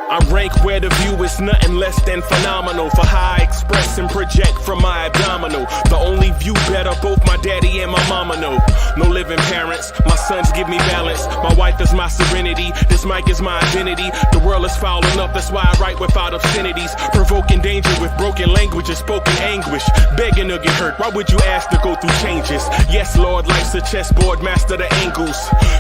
I rank where the view is nothing less than phenomenal. For how I express and project from my abdominal. The only view better, both my daddy and my mama know. No living parents, my sons give me balance. My wife is my serenity, this mic is my identity. The world is foul enough, that's why I write without obscenities. Provoking danger with broken language and spoken anguish. Begging to get hurt, why would you ask to go through changes? Yes, Lord, life's a chessboard, master the angles.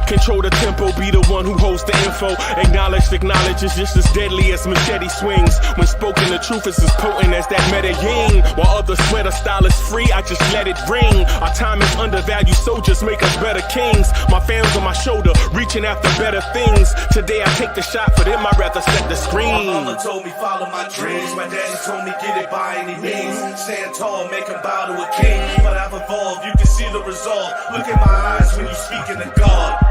Control the tempo, be the one who holds the info. Acknowledge is just as deadly as machete swings. When spoken, the truth is as potent as that Medellin. While others swear the style is free, I just let it ring. Our time is undervalued, soldiers make us better kings. My fans on my shoulder, reaching after better things. Today I take the shot, for them I'd rather set the screen. My mama told me follow my dreams. My daddy told me get it by any means. Stand tall, make him bow to a king. But I've evolved, you can see the resolve. Look in my eyes when you speaking to God.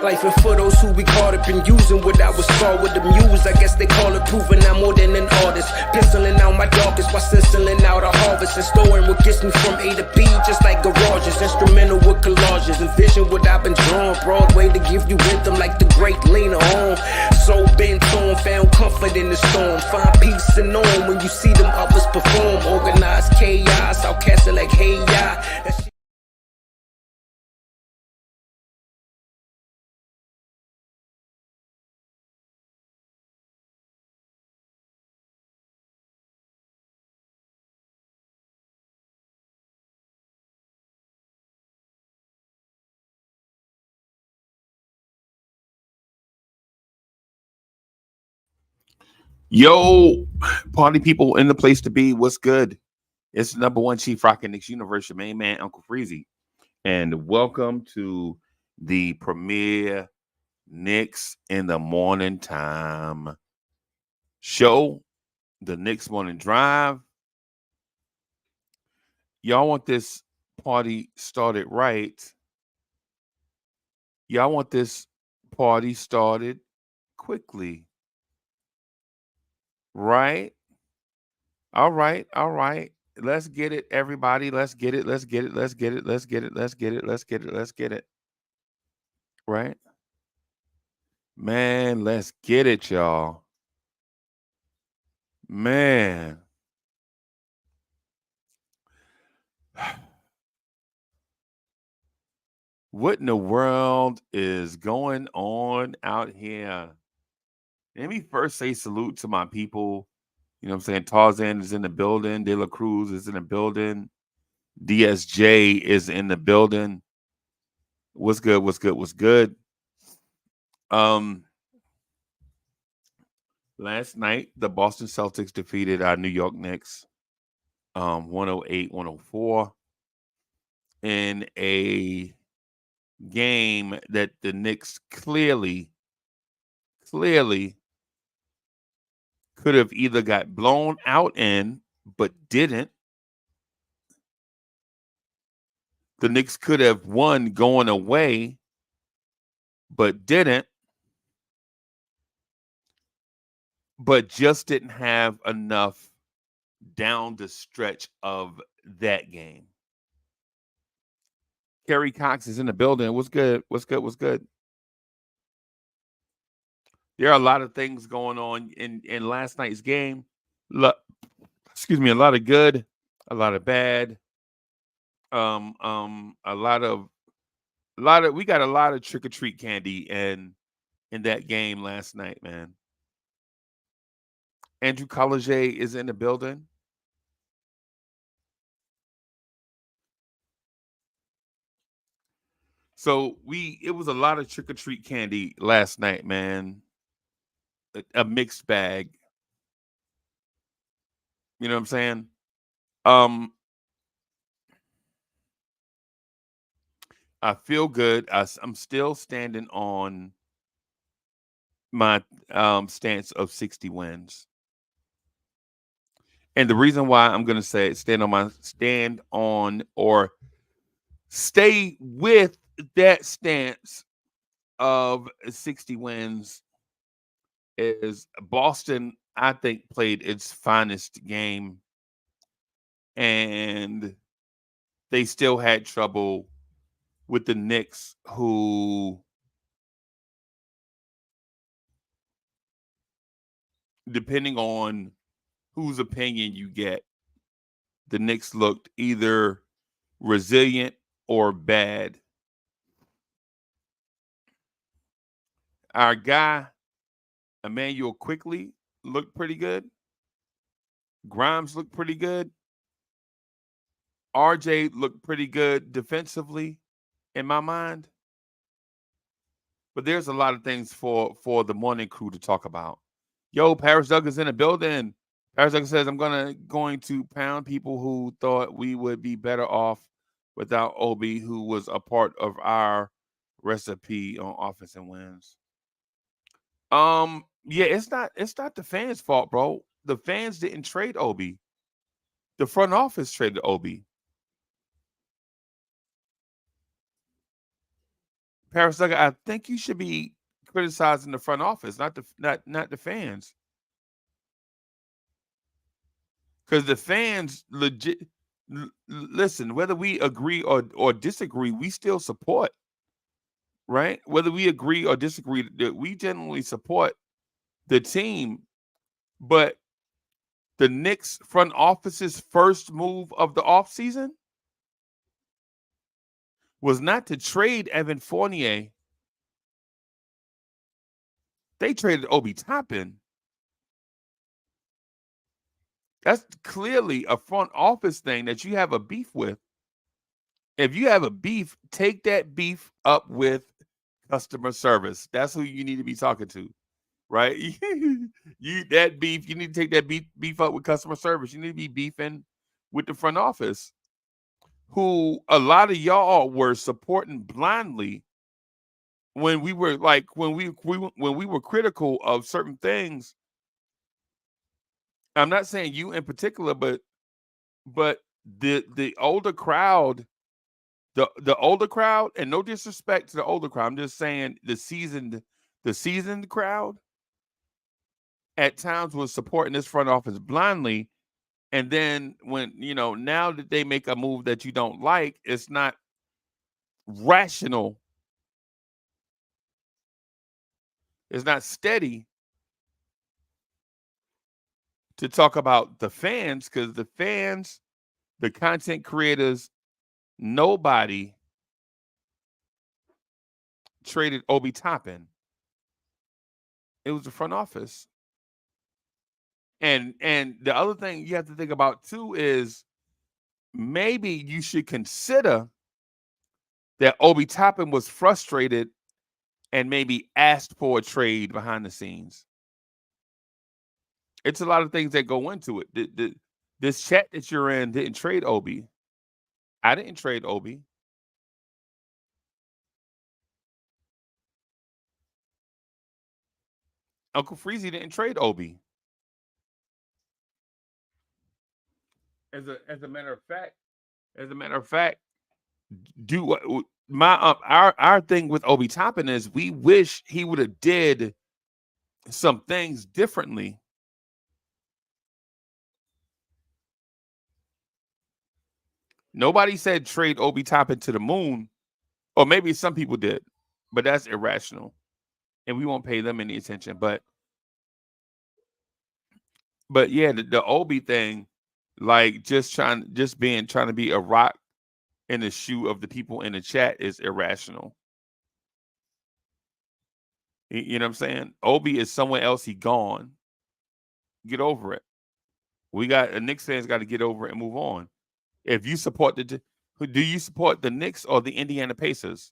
Life and for those who we caught up in using what I was taught with the muse. I guess they call it proving I'm more than an artist. Penciling out my darkest while stenciling out a harvest. And storing what gets me from A to B, just like garages. Instrumental with collages. Envision what I've been drawing. Broadway to give you rhythm like the great Lena Horne. So bent on, found comfort in the storm. Find peace and on when you see them others perform. Organized chaos, outcast it like hey ya. Yo, party people in the place to be. What's good? It's the number one chief rockin' Knicks universe, your main man, Uncle Freezie. And welcome to the premier Knicks in the morning time show, the Knicks morning drive. Y'all want this party started right. Y'all want this party started quickly. Right? All right. Let's get it, everybody. Let's get it. Right? Man, let's get it, y'all. Man. What in the world is going on out here? Let me first say salute to my people. You know what I'm saying? Tarzan is in the building. De La Cruz is in the building. DSJ is in the building. What's good? Last night, the Boston Celtics defeated our New York Knicks 108-104 in a game that the Knicks clearly could have either got blown out in, but didn't. The Knicks could have won going away, but didn't. But just didn't have enough down the stretch of that game. Kerry Cox is in the building. What's good? There are a lot of things going on in last night's game. A lot of good, a lot of bad. We got a lot of trick or treat candy in that game last night, man. Andrew College is in the building. So it was a lot of trick or treat candy last night, man. A mixed bag. You know what I'm saying? I feel good. I'm still standing on my stance of 60 wins. And the reason why I'm going to say stay with that stance of 60 wins is Boston, I think, played its finest game and they still had trouble with the Knicks, who, depending on whose opinion you get, the Knicks looked either resilient or bad. Our guy, Emmanuel Quickly, looked pretty good. Grimes looked pretty good. RJ looked pretty good defensively in my mind. But there's a lot of things for the morning crew to talk about. Yo, Paris Douglas in the building. Paris Douglas says, I'm going to pound people who thought we would be better off without Obi, who was a part of our recipe on offense and wins. Yeah, it's not the fans' fault, bro. The fans didn't trade Obi. The front office traded Obi. Paris Douglas, I think you should be criticizing the front office, not the fans. Because the fans legit listen, whether we agree or disagree, we still support, right? Whether we agree or disagree, we generally support the team. But the Knicks front office's first move of the offseason was not to trade Evan Fournier. They traded Obi Toppin. That's clearly a front office thing that you have a beef with. If you have a beef, take that beef up with customer service. That's who you need to be talking to, right? That beef, you need to take that beef up with customer service. You need to be beefing with the front office, who a lot of y'all were supporting blindly when we were like when we were critical of certain things. I'm not saying you in particular, but the older crowd, the older crowd, and no disrespect to the older crowd, I'm just saying the seasoned crowd at times was supporting this front office blindly. And then when, now that they make a move that you don't like, it's not rational. It's not steady to talk about the fans, because the fans, the content creators, nobody traded Obi Toppin. It was the front office. And the other thing you have to think about too is maybe you should consider that Obi Toppin was frustrated and maybe asked for a trade behind the scenes. It's a lot of things that go into it. This chat that you're in didn't trade Obi. I didn't trade Obi. Uncle Freezie didn't trade Obi. As a matter of fact, do my our thing with Obi Toppin is we wish he would have did some things differently. Nobody said trade Obi Toppin to the moon, or maybe some people did, but that's irrational, and we won't pay them any attention. But yeah, the Obi thing, like trying to be a rock in the shoe of the people in the chat is irrational. You know what I'm saying? Obi is somewhere else. He gone. Get over it. We got a Knicks fans got to get over it and move on. If you support do you support the Knicks or the Indiana Pacers?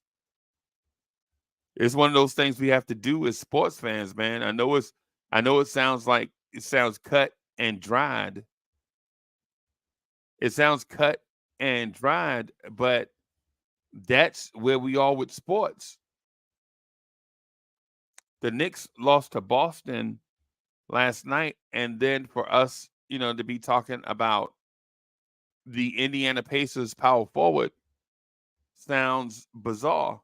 It's one of those things we have to do as sports fans, man. I know it sounds cut and dried. It sounds cut and dried, but that's where we are with sports. The Knicks lost to Boston last night, and then for us, to be talking about the Indiana Pacers power forward sounds bizarre.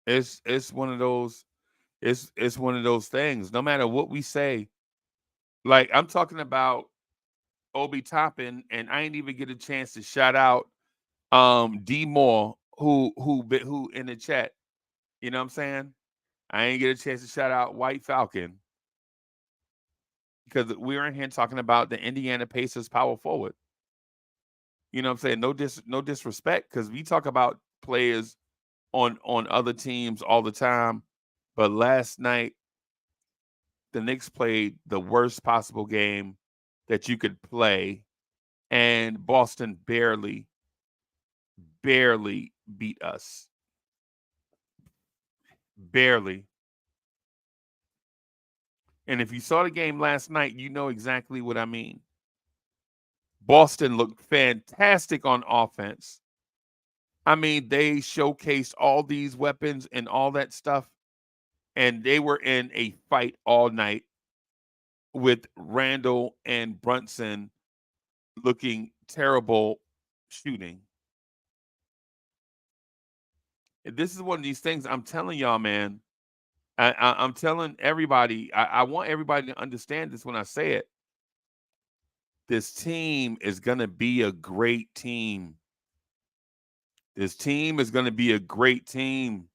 It's one of those. It's one of those things. No matter what we say, like I'm talking about Obi Toppin, and I ain't even get a chance to shout out D Moore who in the chat. You know what I'm saying? I ain't get a chance to shout out White Falcon because we're in here talking about the Indiana Pacers power forward. You know what I'm saying? No disrespect, because we talk about players on other teams all the time. But last night, the Knicks played the worst possible game that you could play, and Boston barely beat us. Barely. And if you saw the game last night, you know exactly what I mean. Boston looked fantastic on offense. I mean, they showcased all these weapons and all that stuff, and they were in a fight all night with Randall and Brunson looking terrible shooting. This is one of these things I'm telling y'all, man. I'm telling everybody, I want everybody to understand this when I say it. This team is going to be a great team. This team is going to be a great team.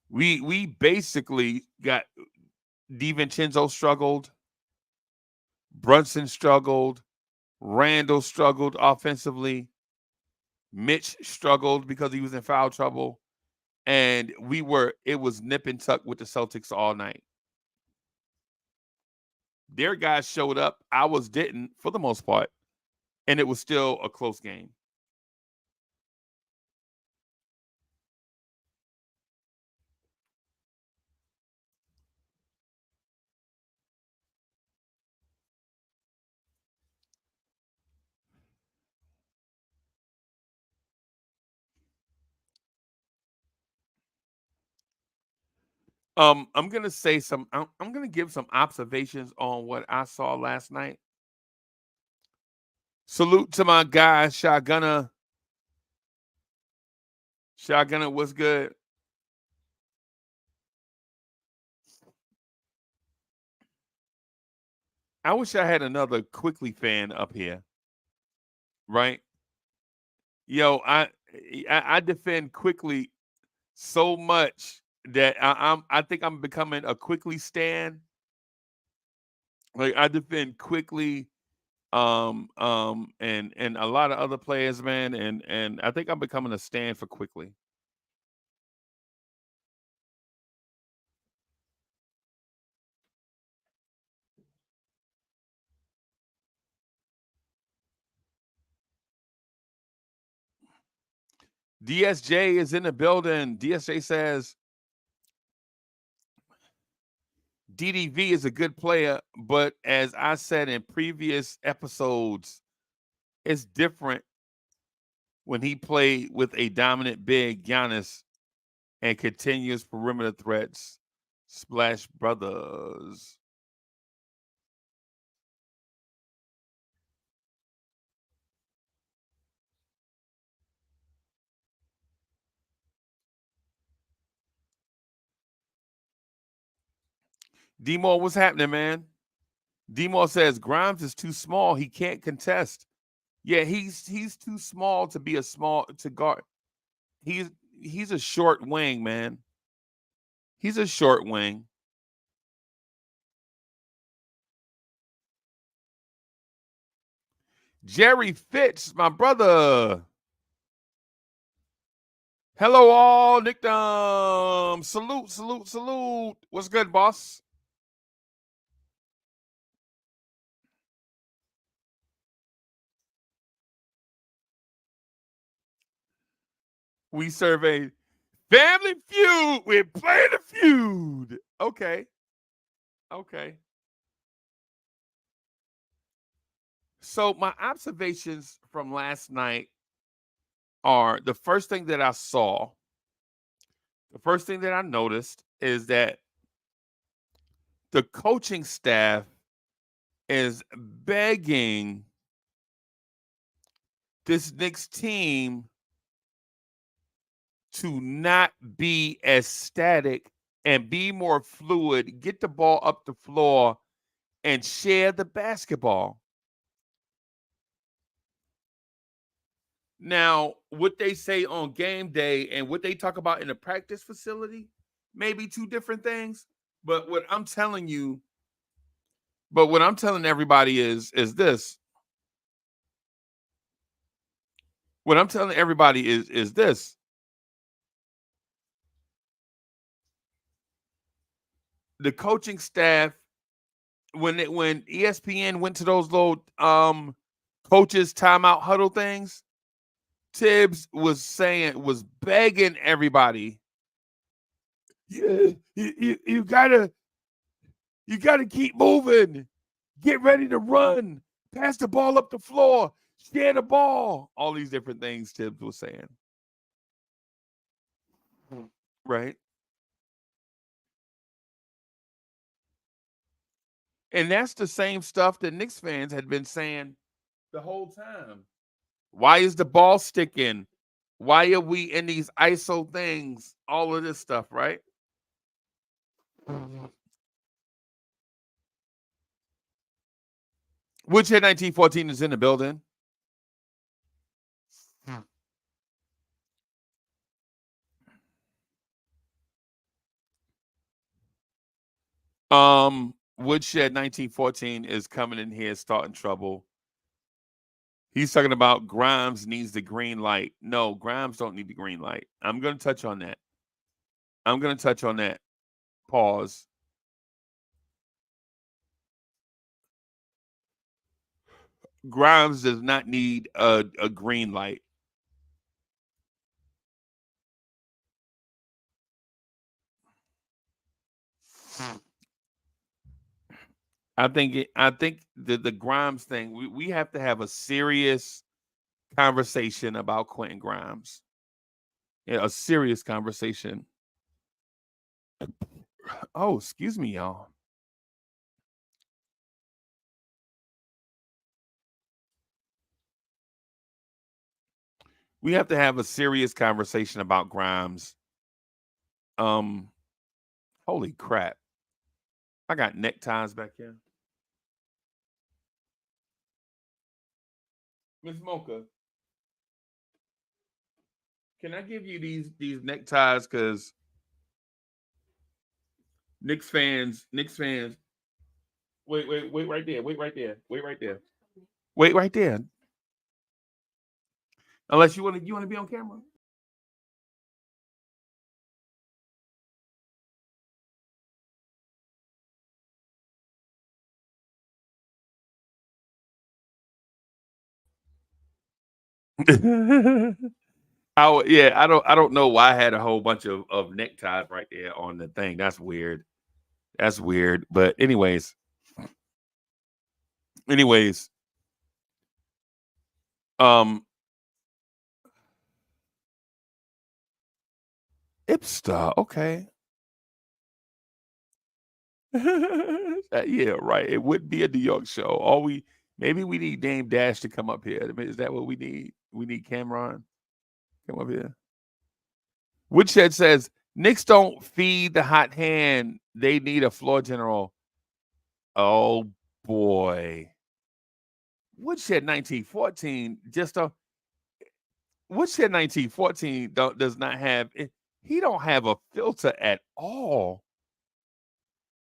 We basically got DiVincenzo struggled, Brunson struggled, Randall struggled offensively, Mitch struggled because he was in foul trouble, and it was nip and tuck with the Celtics all night. Their guys showed up, ours didn't for the most part, and it was still a close game. I'm gonna say some. I'm gonna give some observations on what I saw last night. Salute to my guy Shotgunner. Shotgunner, what's good? I wish I had another Quickly fan up here, right? Yo, I defend Quickly so much that I think I'm becoming a Quickly stan. Like I defend Quickly, and a lot of other players, man, and I think I'm becoming a stand for Quickly. DSJ is in the building. DSJ says DDV is a good player, but as I said in previous episodes, it's different when he played with a dominant big Giannis and continuous perimeter threats. Splash Brothers. D-Moore, what's happening, man? D-Moore says Grimes is too small. He can't contest. Yeah, he's too small to be a small to guard. He's he's a short wing, man. He's a short wing. Jerry Fitz, my brother. Hello, all. Nickdom. Salute, salute, salute. What's good, boss? We serve a family feud. We're playing a feud. Okay. Okay. So, my observations from last night are the first thing that I saw, the first thing that I noticed is that the coaching staff is begging this Knicks team to not be as static and be more fluid, get the ball up the floor and share the basketball. Now, what they say on game day and what they talk about in the practice facility may be two different things. But what I'm telling you, but what I'm telling everybody is this. What I'm telling everybody is this. The coaching staff, when ESPN went to those little coaches timeout huddle things, Tibbs was begging everybody, yeah, you gotta keep moving, get ready to run, pass the ball up the floor, share the ball, all these different things Tibbs was saying. Right. And that's the same stuff that Knicks fans had been saying the whole time. Why is the ball sticking? Why are we in these ISO things? All of this stuff, right? Woodshed 1914 is in the building. Woodshed 1914 is coming in here starting trouble. He's talking about Grimes needs the green light. No, Grimes don't need the green light. I'm going to touch on that. Pause. Grimes does not need a green light. I think the Grimes thing, we have to have a serious conversation about Quentin Grimes. Yeah, a serious conversation. Oh, excuse me, y'all. We have to have a serious conversation about Grimes. Holy crap. I got neckties back here. Miss Mocha, can I give you these neckties? Because Knicks fans. Wait right there. Wait right there. Wait right there. Unless you want to be on camera. I don't know why I had a whole bunch of neckties right there on the thing. That's weird. But anyways, um Ipstar, okay. Yeah, right. It would be a New York show. Maybe we need Dame Dash to come up here. I mean, is that what we need? We need Cameron come up here. Woodshed says Knicks don't feed the hot hand. They need a floor general. Oh boy. Woodshed 1914 Woodshed 1914 does not have he don't have a filter at all.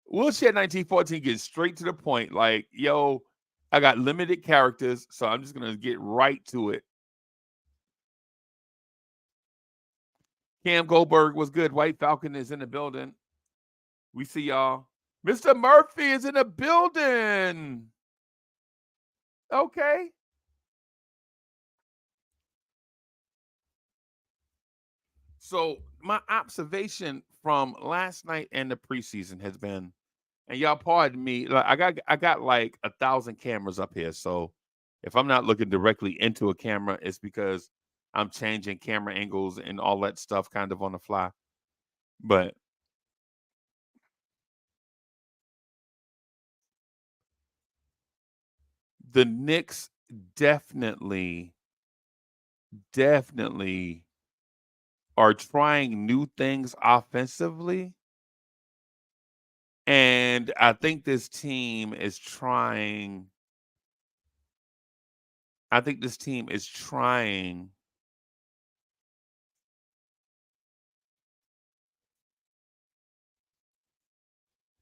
Woodshed 1914 gets straight to the point. Like, yo, I got limited characters, so I'm just gonna get right to it. Cam Goldberg was good. White Falcon is in the building. We see y'all. Mr. Murphy is in the building. Okay. So my observation from last night and the preseason has been, and y'all pardon me, like I got like 1,000 cameras up here. So if I'm not looking directly into a camera, it's because I'm changing camera angles and all that stuff kind of on the fly. But the Knicks definitely are trying new things offensively. And I think this team is trying. I think this team is trying.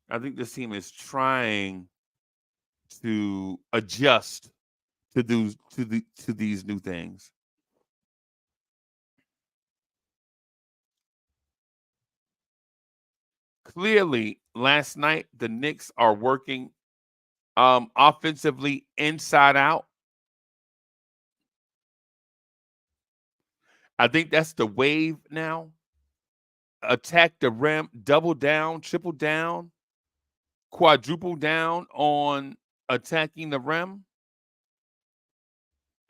I think this team is trying to adjust to these new things. Clearly, last night the Knicks are working offensively inside out. I think that's the wave now. Attack the rim, double down, triple down, quadruple down on attacking the rim,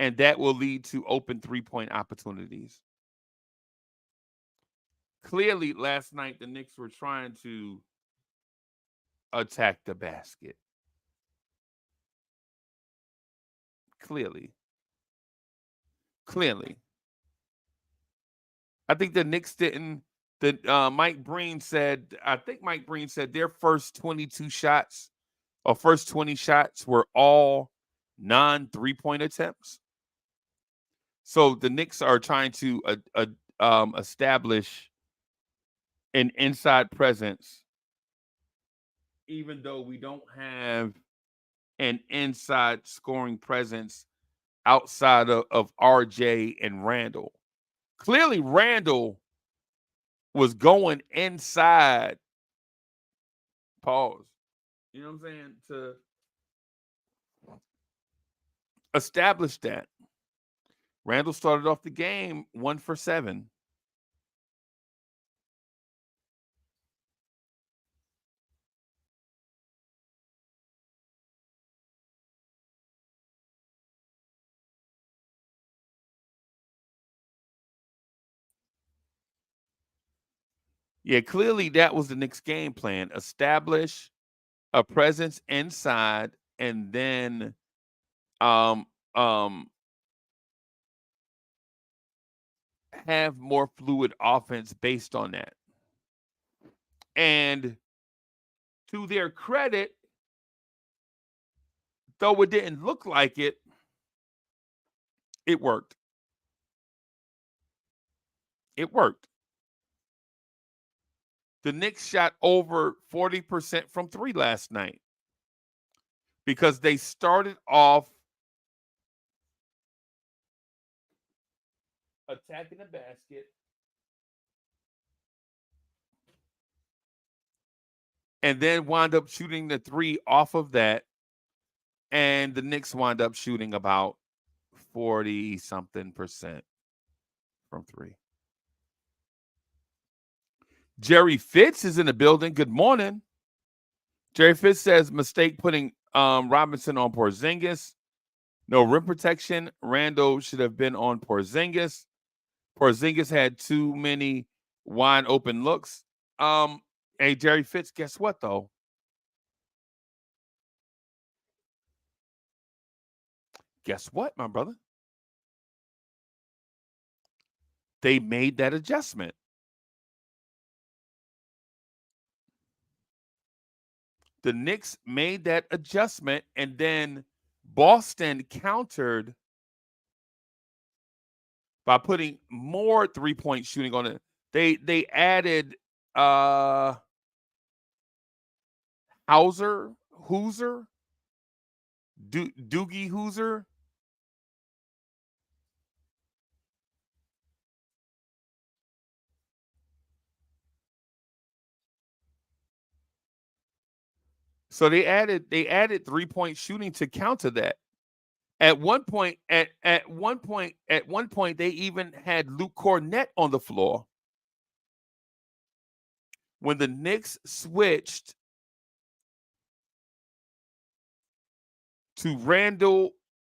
and that will lead to open 3-point opportunities. Clearly, last night the Knicks were trying to attack the basket. Clearly. I think the Knicks didn't. Mike Breen said. I think Mike Breen said their first 22 shots or first 20 shots were all non 3-point attempts. So the Knicks are trying to establish an inside presence, even though we don't have an inside scoring presence outside of RJ and Randall. Clearly, Randall was going inside. Pause. You know what I'm saying? To establish that. Randall started off the game 1 for 7. Yeah, clearly that was the Knicks' game plan. Establish a presence inside and then um um have more fluid offense based on that. And to their credit, though it didn't look like it, it worked. It worked. The Knicks shot over 40% from 3 last night because they started off attacking the basket and then wound up shooting the 3 off of that. And the Knicks wound up shooting about 40 something percent from 3. Jerry Fitz is in the building. Good morning. Jerry Fitz says mistake putting Robinson on Porzingis. No rim protection. Randall should have been on Porzingis. Porzingis had too many wide open looks. Hey, Jerry Fitz, guess what, though? Guess what, my brother? They made that adjustment. The Knicks made that adjustment, and then Boston countered by putting more 3-point shooting on it. They added Hooser, Doogie Hooser. So they added 3-point shooting to counter that. At one point, they even had Luke Cornett on the floor. When the Knicks switched to Randall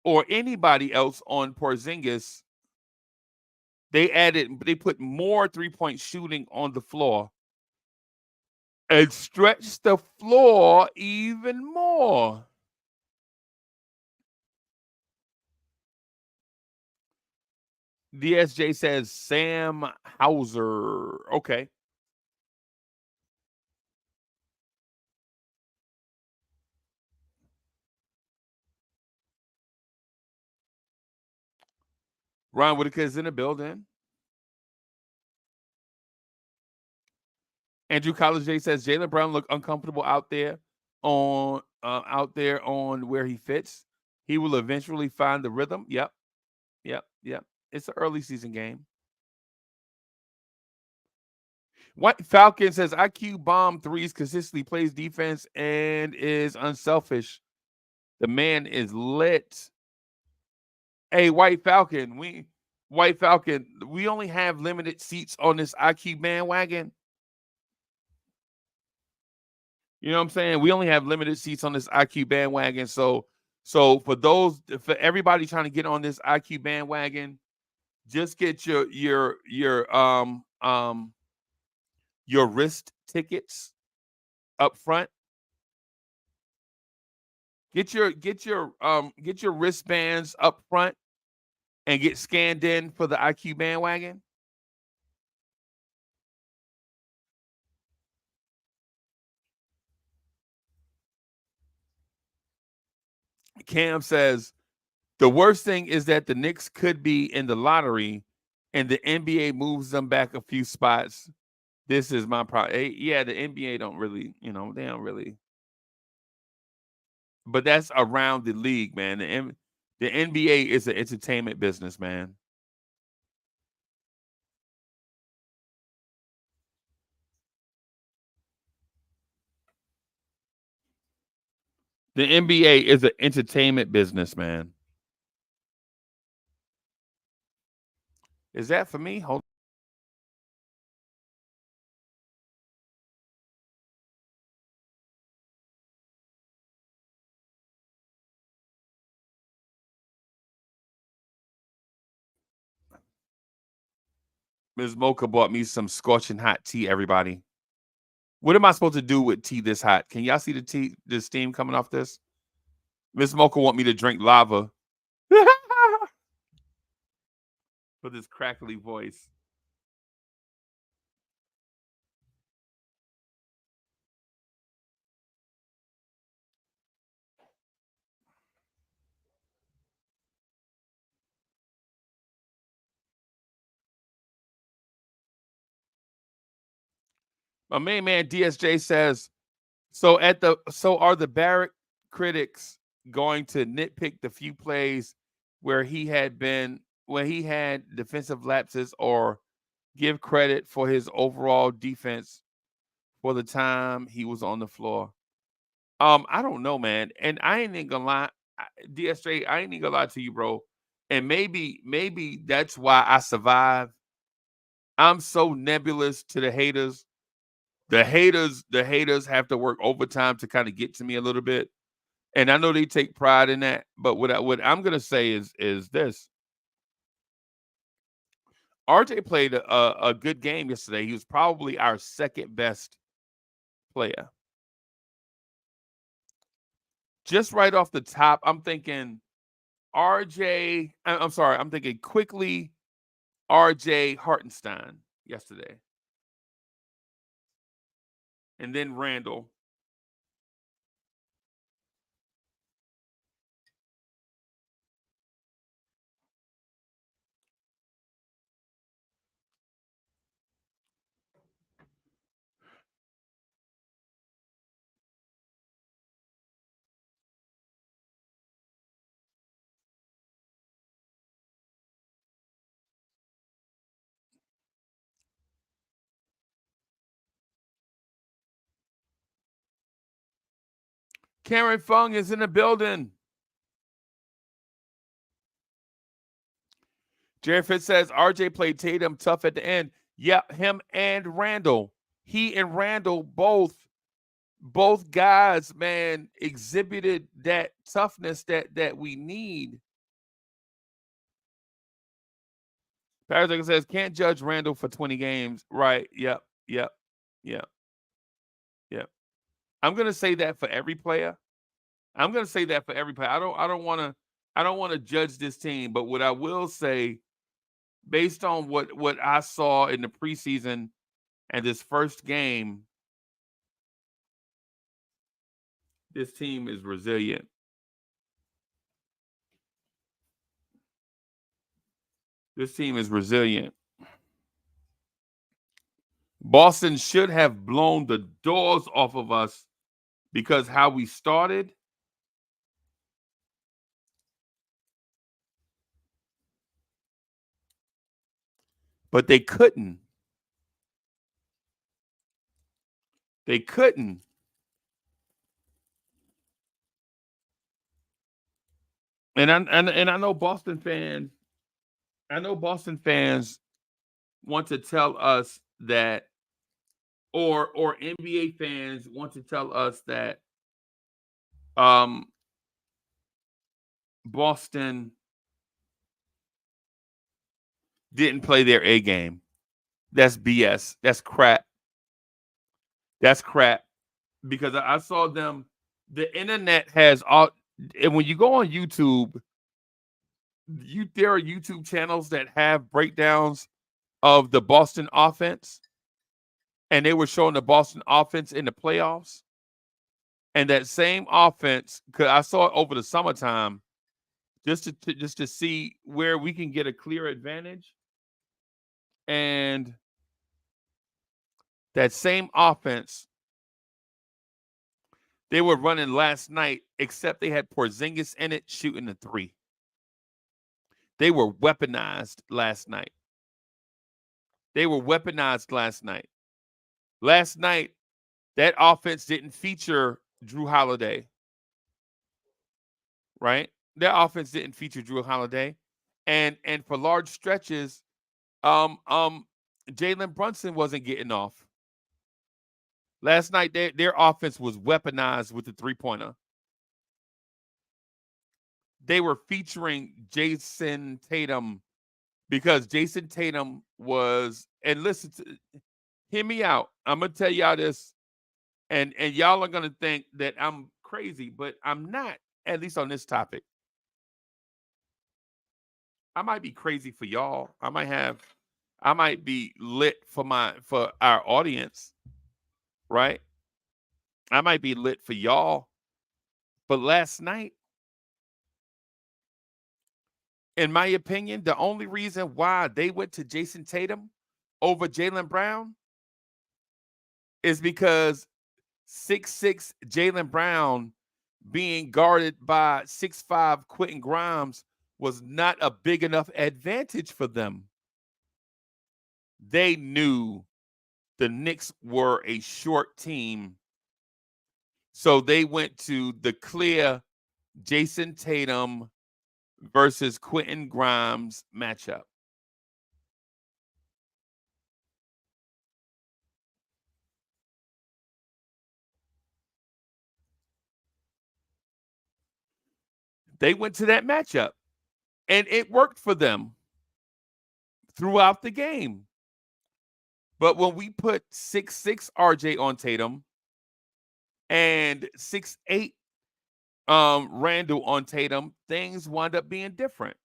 or anybody else on Porzingis, they put more 3-point shooting on the floor and stretched the floor even more. DSJ says Sam Hauser. Okay. Ron Whitaker is in the building. Andrew College J says Jaylen Brown looked uncomfortable out there on where he fits. He will eventually find the rhythm. Yep. It's an early season game. White Falcon says IQ bomb threes consistently, plays defense, and is unselfish. The man is lit. Hey, White Falcon, we only have limited seats on this IQ bandwagon. You know what I'm saying? We only have limited seats on this IQ bandwagon. So for everybody trying to get on this IQ bandwagon, just get your wrist tickets up front. Get your wristbands up front and get scanned in for the IQ bandwagon. Cam says the worst thing is that the Knicks could be in the lottery and the NBA moves them back a few spots. This is my problem. Yeah, the NBA don't really, they don't really. But that's around the league, man. The NBA is an entertainment business, man. The NBA is an entertainment business, man. Is that for me? Hold on. Ms. Mocha bought me some scorching hot tea, everybody. What am I supposed to do with tea this hot? Can y'all see the steam coming off this? Ms. Mocha want me to drink lava. For this crackly voice. My main man DSJ says, so are the Barrett critics going to nitpick the few plays where he had defensive lapses, or give credit for his overall defense for the time he was on the floor? I don't know, man. And I ain't even gonna lie, DSJ, I ain't even gonna lie to you, bro. And maybe that's why I survive. I'm so nebulous to the haters. The haters have to work overtime to kind of get to me a little bit. And I know they take pride in that. But what I'm gonna say is this. RJ played a good game yesterday. He was probably our second best player. Just right off the top, I'm thinking RJ. I'm sorry, I'm thinking quickly RJ Hartenstein yesterday. And then Randall. Karen Fung is in the building. Jared Fitz says RJ played Tatum tough at the end. Yeah, him and Randall. He and Randall both guys, man, exhibited that toughness that we need. Patrick says can't judge Randall for 20 games. Right. Yep. I'm gonna say that for every player. I don't want to judge this team, but what I will say based on what I saw in the preseason and this first game, this team is resilient. This team is resilient. Boston should have blown the doors off of us because how we started. But they couldn't. They couldn't. And I know Boston fans. I know Boston fans want to tell us that, or NBA fans want to tell us that um Boston didn't play their A game. That's BS. That's crap. That's crap. Because I saw them. The internet has all, and when you go on YouTube, there are YouTube channels that have breakdowns of the Boston offense, and they were showing the Boston offense in the playoffs. And that same offense, because I saw it over the summertime, just to see where we can get a clear advantage. And that same offense they were running last night, except they had Porzingis in it shooting the three. They were weaponized last night. Last night, that offense didn't feature Drew Holiday, right? Their offense didn't feature Drew Holiday, and for large stretches, Jalen Brunson wasn't getting off. Last night, their offense was weaponized with the three-pointer. They were featuring Jason Tatum because Jason Tatum was, and listen, hear me out. I'm going to tell y'all this, and y'all are going to think that I'm crazy, but I'm not, at least on this topic. I might be crazy for y'all. I might be lit for our audience, right? I might be lit for y'all. But last night, in my opinion, the only reason why they went to Jason Tatum over Jaylen Brown is because 6'6" Jaylen Brown being guarded by 6'5" Quentin Grimes was not a big enough advantage for them. They knew the Knicks were a short team, so they went to the clear Jason Tatum versus Quentin Grimes matchup. They went to that matchup, and it worked for them throughout the game. But when we put 6'6" RJ on Tatum and 6'8" Randall on Tatum, things wound up being different.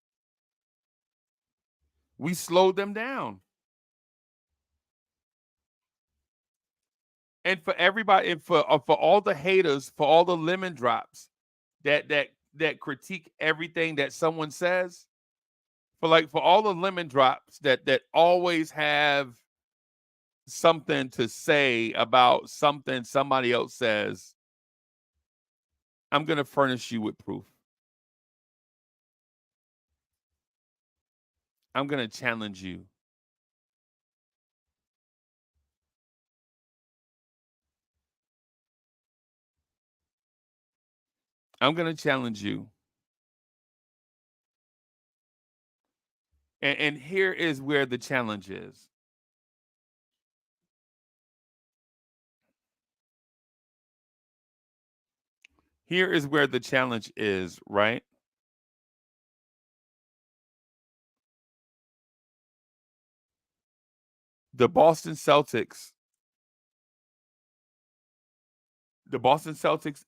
We slowed them down. And for everybody, and for all the haters, for all the lemon drops that critique everything that someone says, for all the lemon drops that always have something to say about something somebody else says, I'm going to furnish you with proof. I'm going to challenge you. I'm going to challenge you. And here is where the challenge is. Here is where the challenge is, right? The Boston Celtics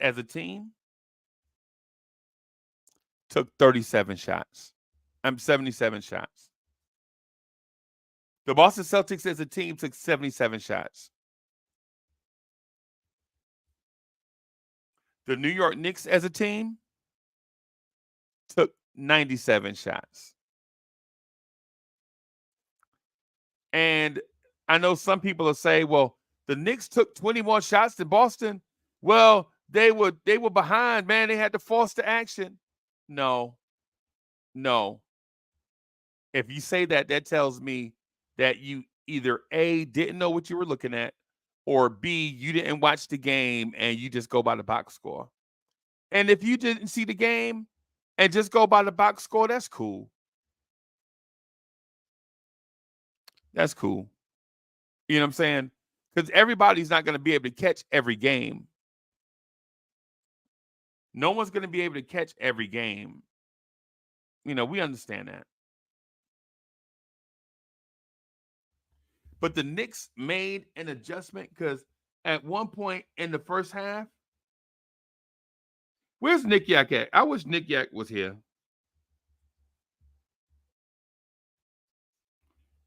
as a team took 37 shots. 77 shots. The Boston Celtics as a team took 77 shots. The New York Knicks as a team took 97 shots. And I know some people will say, well, the Knicks took 20 more shots than Boston. Well, they were behind, man. They had to force the action. No. If you say that, that tells me that you either A, didn't know what you were looking at, or B, you didn't watch the game and you just go by the box score. And if you didn't see the game and just go by the box score, that's cool. That's cool. You know what I'm saying? Because everybody's not going to be able to catch every game. No one's going to be able to catch every game. You know, we understand that. But the Knicks made an adjustment because at one point in the first half, where's Nick Yak at? I wish Nick Yak was here.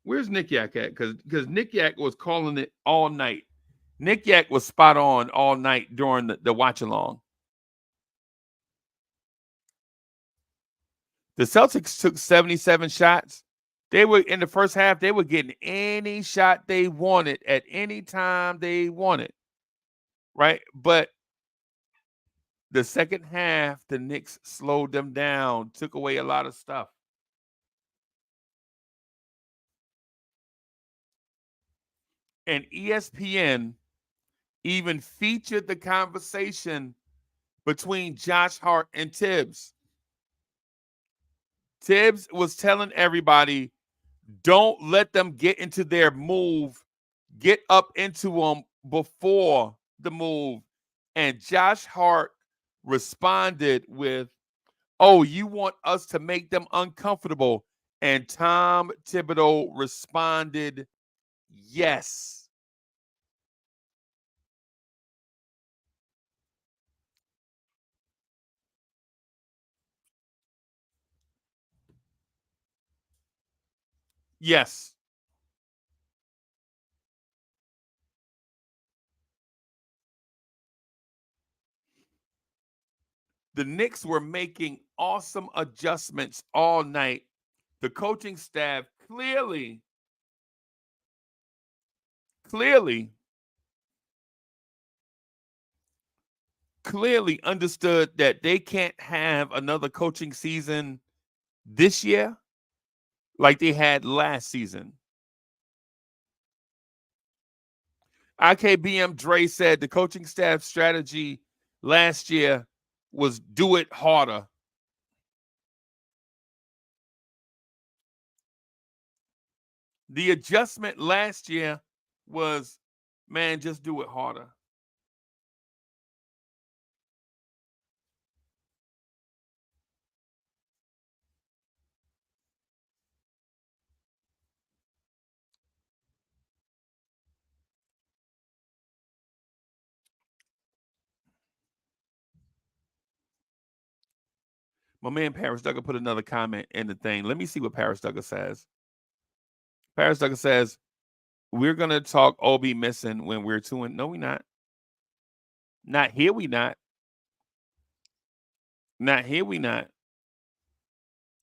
Where's Nick Yak at? Because Nick Yak was calling it all night. Nick Yak was spot on all night during the watch along. The Celtics took 77 shots. They were in the first half, they were getting any shot they wanted at any time they wanted. Right? But the second half, the Knicks slowed them down, took away a lot of stuff. And ESPN even featured the conversation between Josh Hart and Tibbs. Tibbs was telling everybody, don't let them get into their move. Get up into them before the move. And Josh Hart responded with, oh, you want us to make them uncomfortable? And Tom Thibodeau responded, yes. Yes. The Knicks were making awesome adjustments all night. The coaching staff clearly understood that they can't have another coaching season this year like they had last season. IKBM Dre said the coaching staff strategy last year was do it harder. The adjustment last year was, man, just do it harder. My man Paris Duggar put another comment in the thing. Let me see what Paris Duggar says. Paris Duggar says, we're going to talk OB missing when we're 2-0. No, we not. Not here, we not. Not here, we not.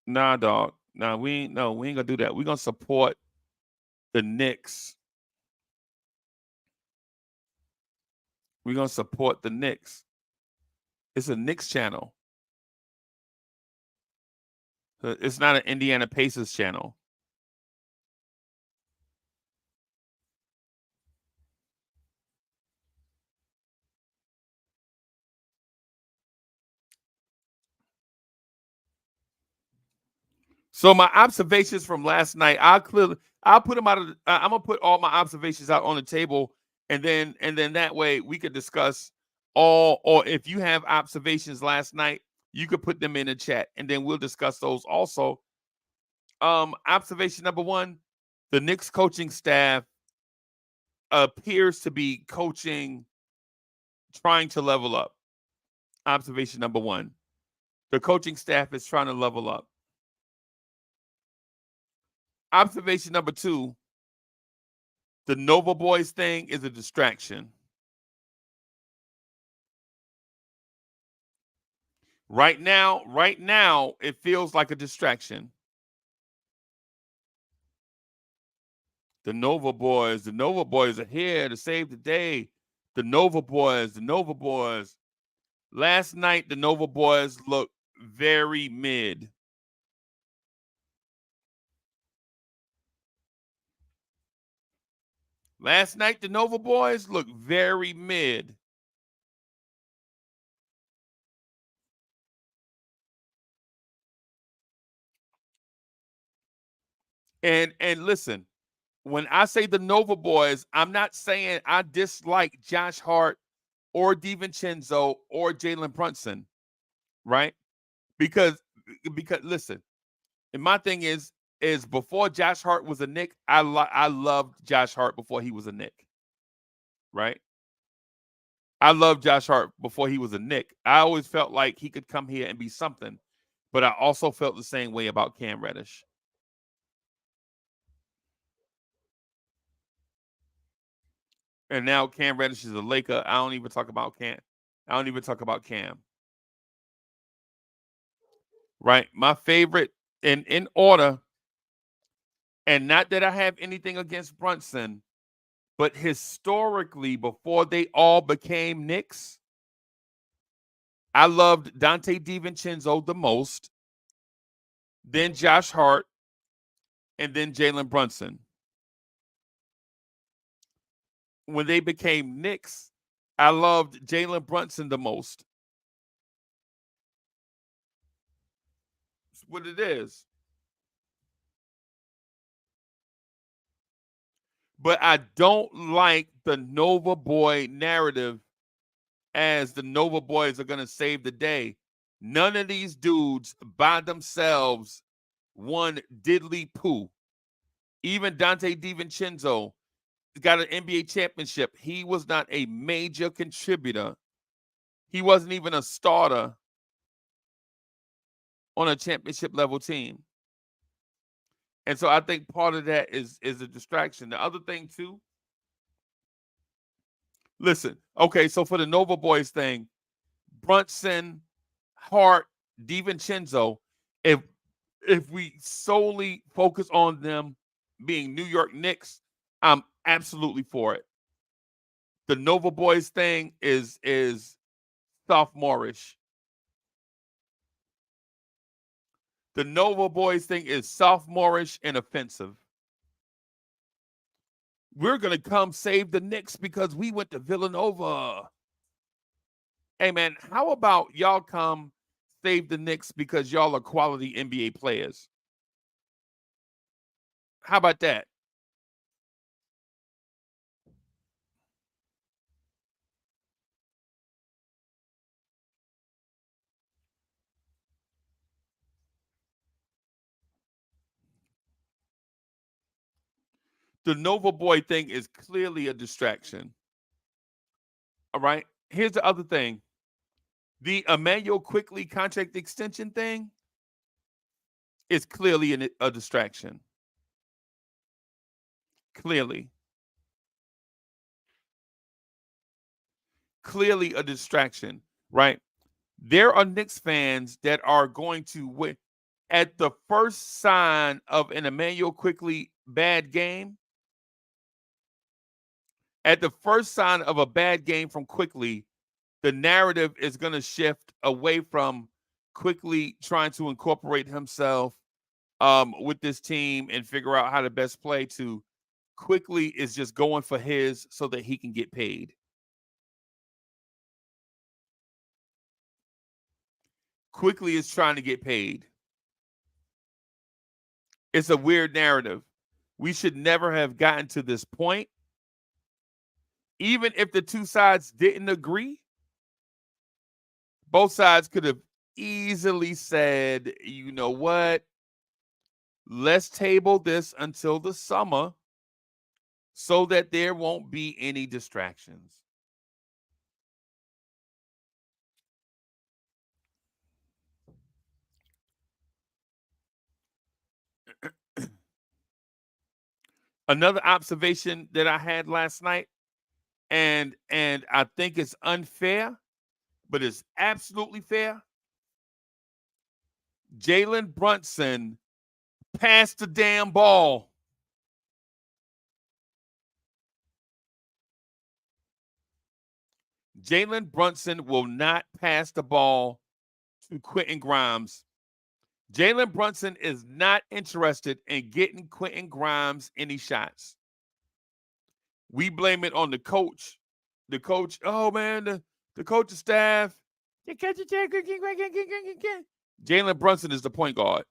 Nah, dog. Nah, we ain't going to do that. We're going to support the Knicks. We're going to support the Knicks. It's a Knicks channel. It's not an Indiana Pacers channel. So my observations from last night, I'll put them out of. I'm gonna put all my observations out on the table, and then that way we could discuss all. Or if you have observations last night, you could put them in the chat, and then we'll discuss those also. Observation number one: the Knicks coaching staff appears to be trying to level up. Observation number one: the coaching staff is trying to level up. Observation number two: The Nova Boys thing is a distraction. Right now, it feels like a distraction. The Nova Boys are here to save the day. The Nova Boys. Last night, the Nova Boys looked very mid. Last night, the Nova Boys looked very mid. And listen, when I say the Nova Boys, I'm not saying I dislike Josh Hart or DiVincenzo or Jalen Brunson, right? Because listen, and my thing is before Josh Hart was a Knick, I loved Josh Hart before he was a Knick, right? I loved Josh Hart before he was a Knick. I always felt like he could come here and be something, but I also felt the same way about Cam Reddish. And now Cam Reddish is a Laker. I don't even talk about Cam. I don't even talk about Cam. Right? My favorite in order, and not that I have anything against Brunson, but historically, before they all became Knicks, I loved Dante DiVincenzo the most, then Josh Hart, and then Jalen Brunson. When they became Knicks, I loved Jalen Brunson the most. That's what it is. But I don't like the Nova Boy narrative as the Nova Boys are going to save the day. None of these dudes by themselves won diddly poo. Even Dante DiVincenzo got an NBA championship. He was not a major contributor. He wasn't even a starter on a championship level team. And so I think part of that is a distraction. The other thing too, listen, okay, so for the Nova Boys thing, Brunson, Hart, DiVincenzo, if we solely focus on them being New York Knicks, I'm absolutely for it. The Nova Boys thing is sophomorish. The Nova Boys thing is sophomorish and offensive. We're gonna come save the Knicks because we went to Villanova. Hey man, how about y'all come save the Knicks because y'all are quality NBA players? How about that? The Nova Boy thing is clearly a distraction. All right. Here's the other thing. The Emmanuel Quickly contract extension thing is clearly a distraction. Clearly. Clearly a distraction, right? There are Knicks fans that are going to win at the first sign of an Emmanuel Quickly bad game. At the first sign of a bad game from Quickly, the narrative is going to shift away from Quickly trying to incorporate himself with this team and figure out how to best play to Quickly is just going for his so that he can get paid. Quickly is trying to get paid. It's a weird narrative. We should never have gotten to this point. Even if the two sides didn't agree, both sides could have easily said, you know what? Let's table this until the summer so that there won't be any distractions. Another observation that I had last night, and I think it's unfair, but it's absolutely fair. Jalen Brunson passed the damn ball. Jalen Brunson will not pass the ball to Quentin Grimes. Jalen Brunson is not interested in getting Quentin Grimes any shots. We blame it on the coach. The coach, oh man, the coaching staff. Jalen Brunson is the point guard.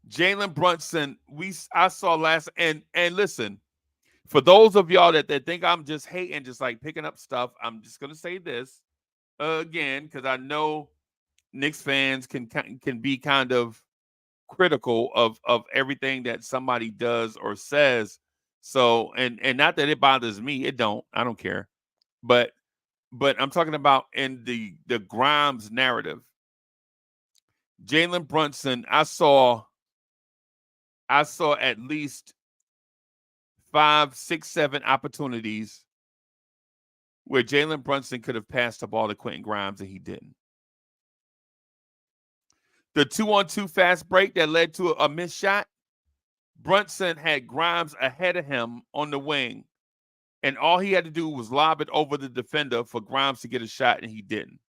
Jalen Brunson, I saw last, and listen, for those of y'all that think I'm just hating, just like picking up stuff, I'm just gonna say this again because I know Knicks fans can be kind of critical of everything that somebody does or says. So, and not that it bothers me, it don't. I don't care, but I'm talking about in the Grimes narrative. Jalen Brunson, I saw at least 5, 6, 7 opportunities where Jalen Brunson could have passed the ball to Quentin Grimes and he didn't. The 2-on-2 fast break that led to a missed shot, Brunson had Grimes ahead of him on the wing, and all he had to do was lob it over the defender for Grimes to get a shot, and he didn't.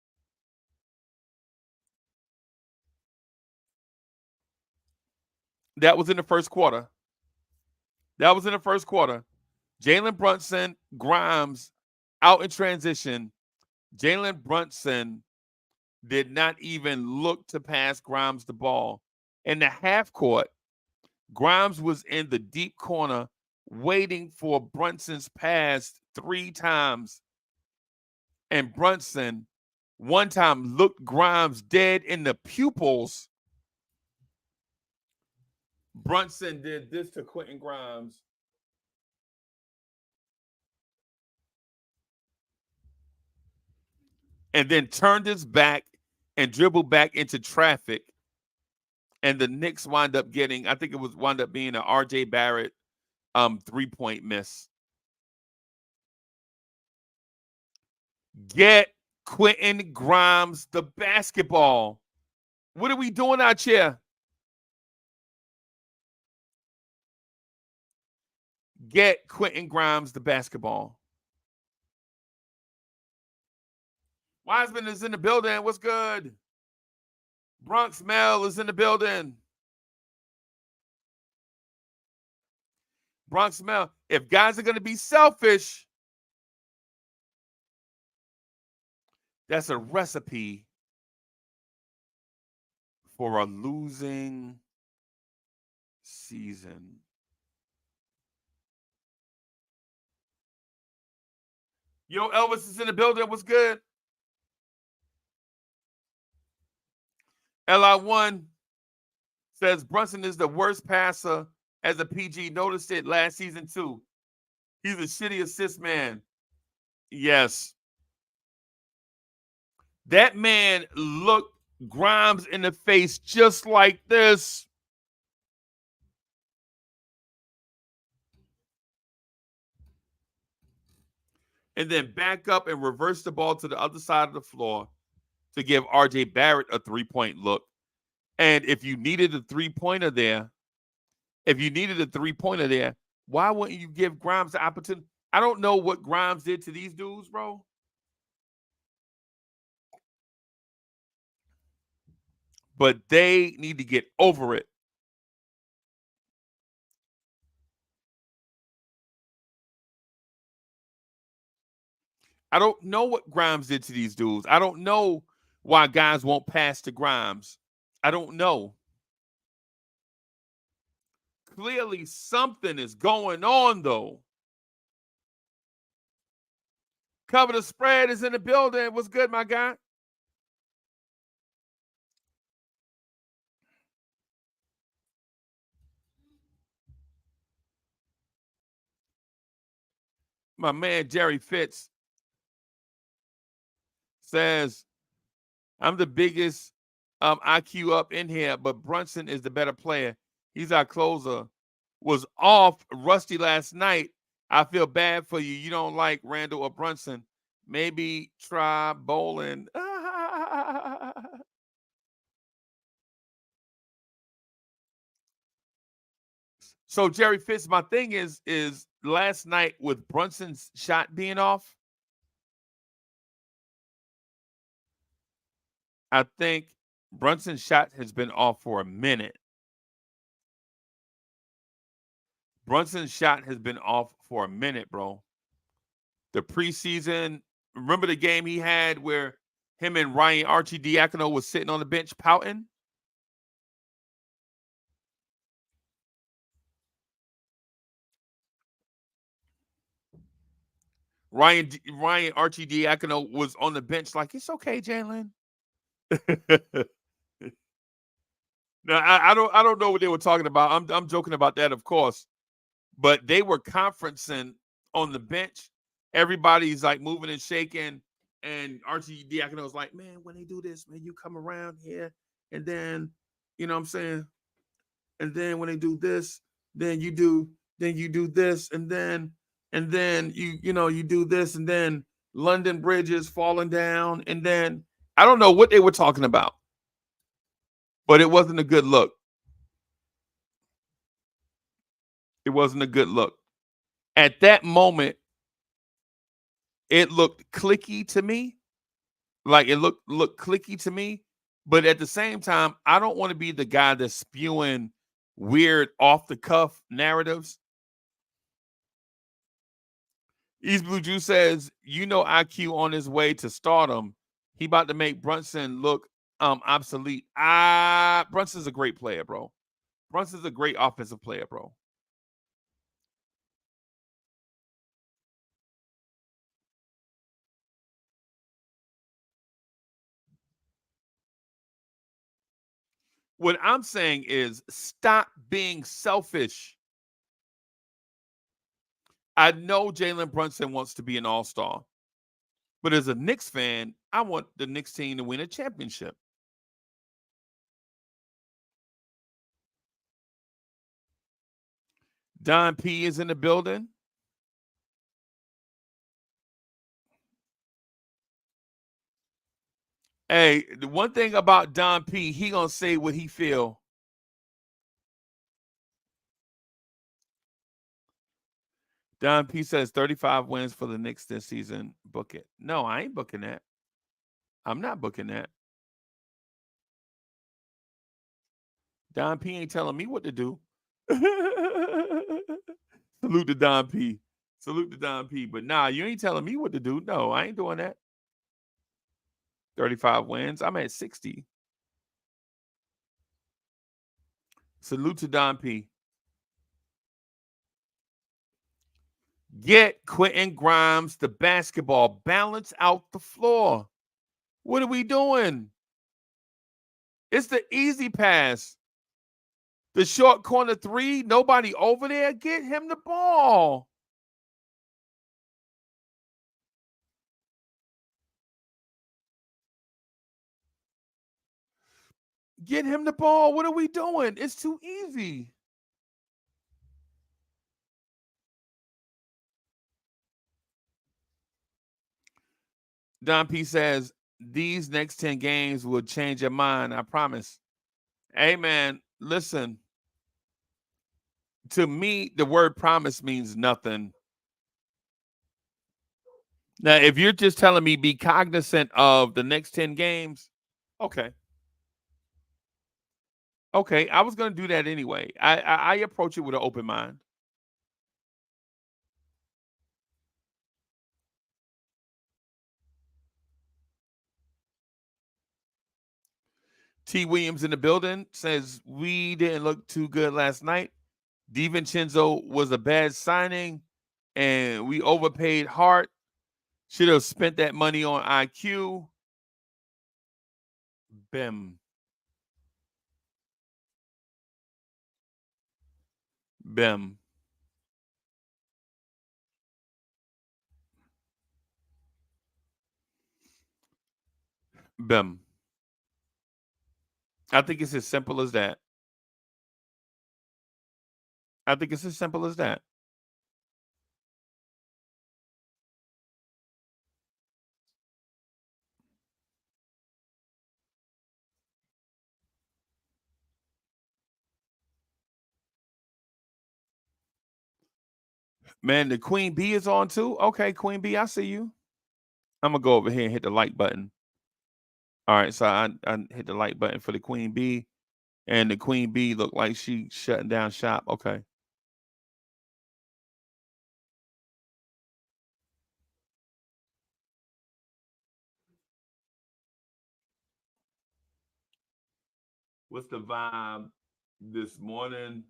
That was in the first quarter. Jalen Brunson, Grimes, out in transition. Jalen Brunson did not even look to pass Grimes the ball. In the half court, Grimes was in the deep corner waiting for Brunson's pass 3 times. And Brunson, one time, looked Grimes dead in the pupils. Brunson did this to Quentin Grimes. And then turned his back and dribbled back into traffic. And the Knicks wound up getting, I think it wound up being an RJ Barrett 3-point miss. Get Quentin Grimes the basketball. What are we doing out here? Get Quentin Grimes the basketball. Wiseman is in the building. What's good? Bronx Mel is in the building. Bronx Mel, if guys are going to be selfish, that's a recipe for a losing season. Yo, Elvis is in the building. What's good? LI1 says Brunson is the worst passer as a PG. Noticed it last season too. He's a shitty assist man. Yes. That man looked Grimes in the face just like this. And then back up and reverse the ball to the other side of the floor to give RJ Barrett a 3-point look. And if you needed a 3-pointer there, why wouldn't you give Grimes the opportunity? I don't know what Grimes did to these dudes, bro. But they need to get over it. I don't know what Grimes did to these dudes. I don't know why guys won't pass to Grimes. I don't know. Clearly something is going on, though. Cover the Spread is in the building. What's good, my guy? My man Jerry Fitz says, I'm the biggest IQ up in here, but Brunson is the better player. He's our closer. Was off rusty last night. I feel bad for you. You don't like Randall or Brunson. Maybe try bowling. So Jerry Fitz, my thing is last night with Brunson's shot being off, I think Brunson's shot has been off for a minute. Brunson's shot has been off for a minute, bro. The preseason, remember the game he had where him and Ryan Arcidiacono was sitting on the bench pouting? Ryan Arcidiacono was on the bench like, it's okay, Jalen. Now I don't know what they were talking about. I'm joking about that, of course. But they were conferencing on the bench. Everybody's like moving and shaking. And Archie Diacono was like, man, when they do this, man, you come around here. And then, you know what I'm saying? And then when they do this, then you do this. And then you do this. And then London Bridge is falling down. And then I don't know what they were talking about. But it wasn't a good look. It wasn't a good look. At that moment, it looked clicky to me. Like it looked clicky to me. But at the same time, I don't want to be the guy that's spewing weird off the cuff narratives. East Blue Juice says, IQ on his way to stardom. He about to make Brunson look obsolete. Brunson's a great player, bro. Brunson's a great offensive player, bro. What I'm saying is stop being selfish. I know Jalen Brunson wants to be an all-star. But as a Knicks fan, I want the Knicks team to win a championship. Don P is in the building. Hey, the one thing about Don P, he gonna say what he feel. Don P says 35 wins for the Knicks this season. Book it. No, I ain't booking that. I'm not booking that. Don P ain't telling me what to do. Salute to Don P. Salute to Don P. But nah, you ain't telling me what to do. No, I ain't doing that. 35 wins. I'm at 60. Salute to Don P. Get Quentin Grimes the basketball. Balance out the floor. What are we doing? It's the easy pass. The short corner three, nobody over there. Get him the ball. Get him the ball. What are we doing? It's too easy. Don P says, these next 10 games will change your mind. I promise. Hey, man, listen. To me, the word promise means nothing. Now, if you're just telling me be cognizant of the next 10 games, okay. Okay, I was going to do that anyway. I approach it with an open mind. T. Williams in the building says we didn't look too good last night. DiVincenzo was a bad signing, and we overpaid Hart. Should have spent that money on IQ. Bim. Bim. Bim. I think it's as simple as that. I think it's as simple as that. Man, the Queen Bee is on too. Okay, Queen Bee, I see you. I'm gonna go over here and hit the like button. All right, so I hit the like button for the Queen Bee, and the Queen Bee looked like she shutting down shop. Okay. What's the vibe this morning?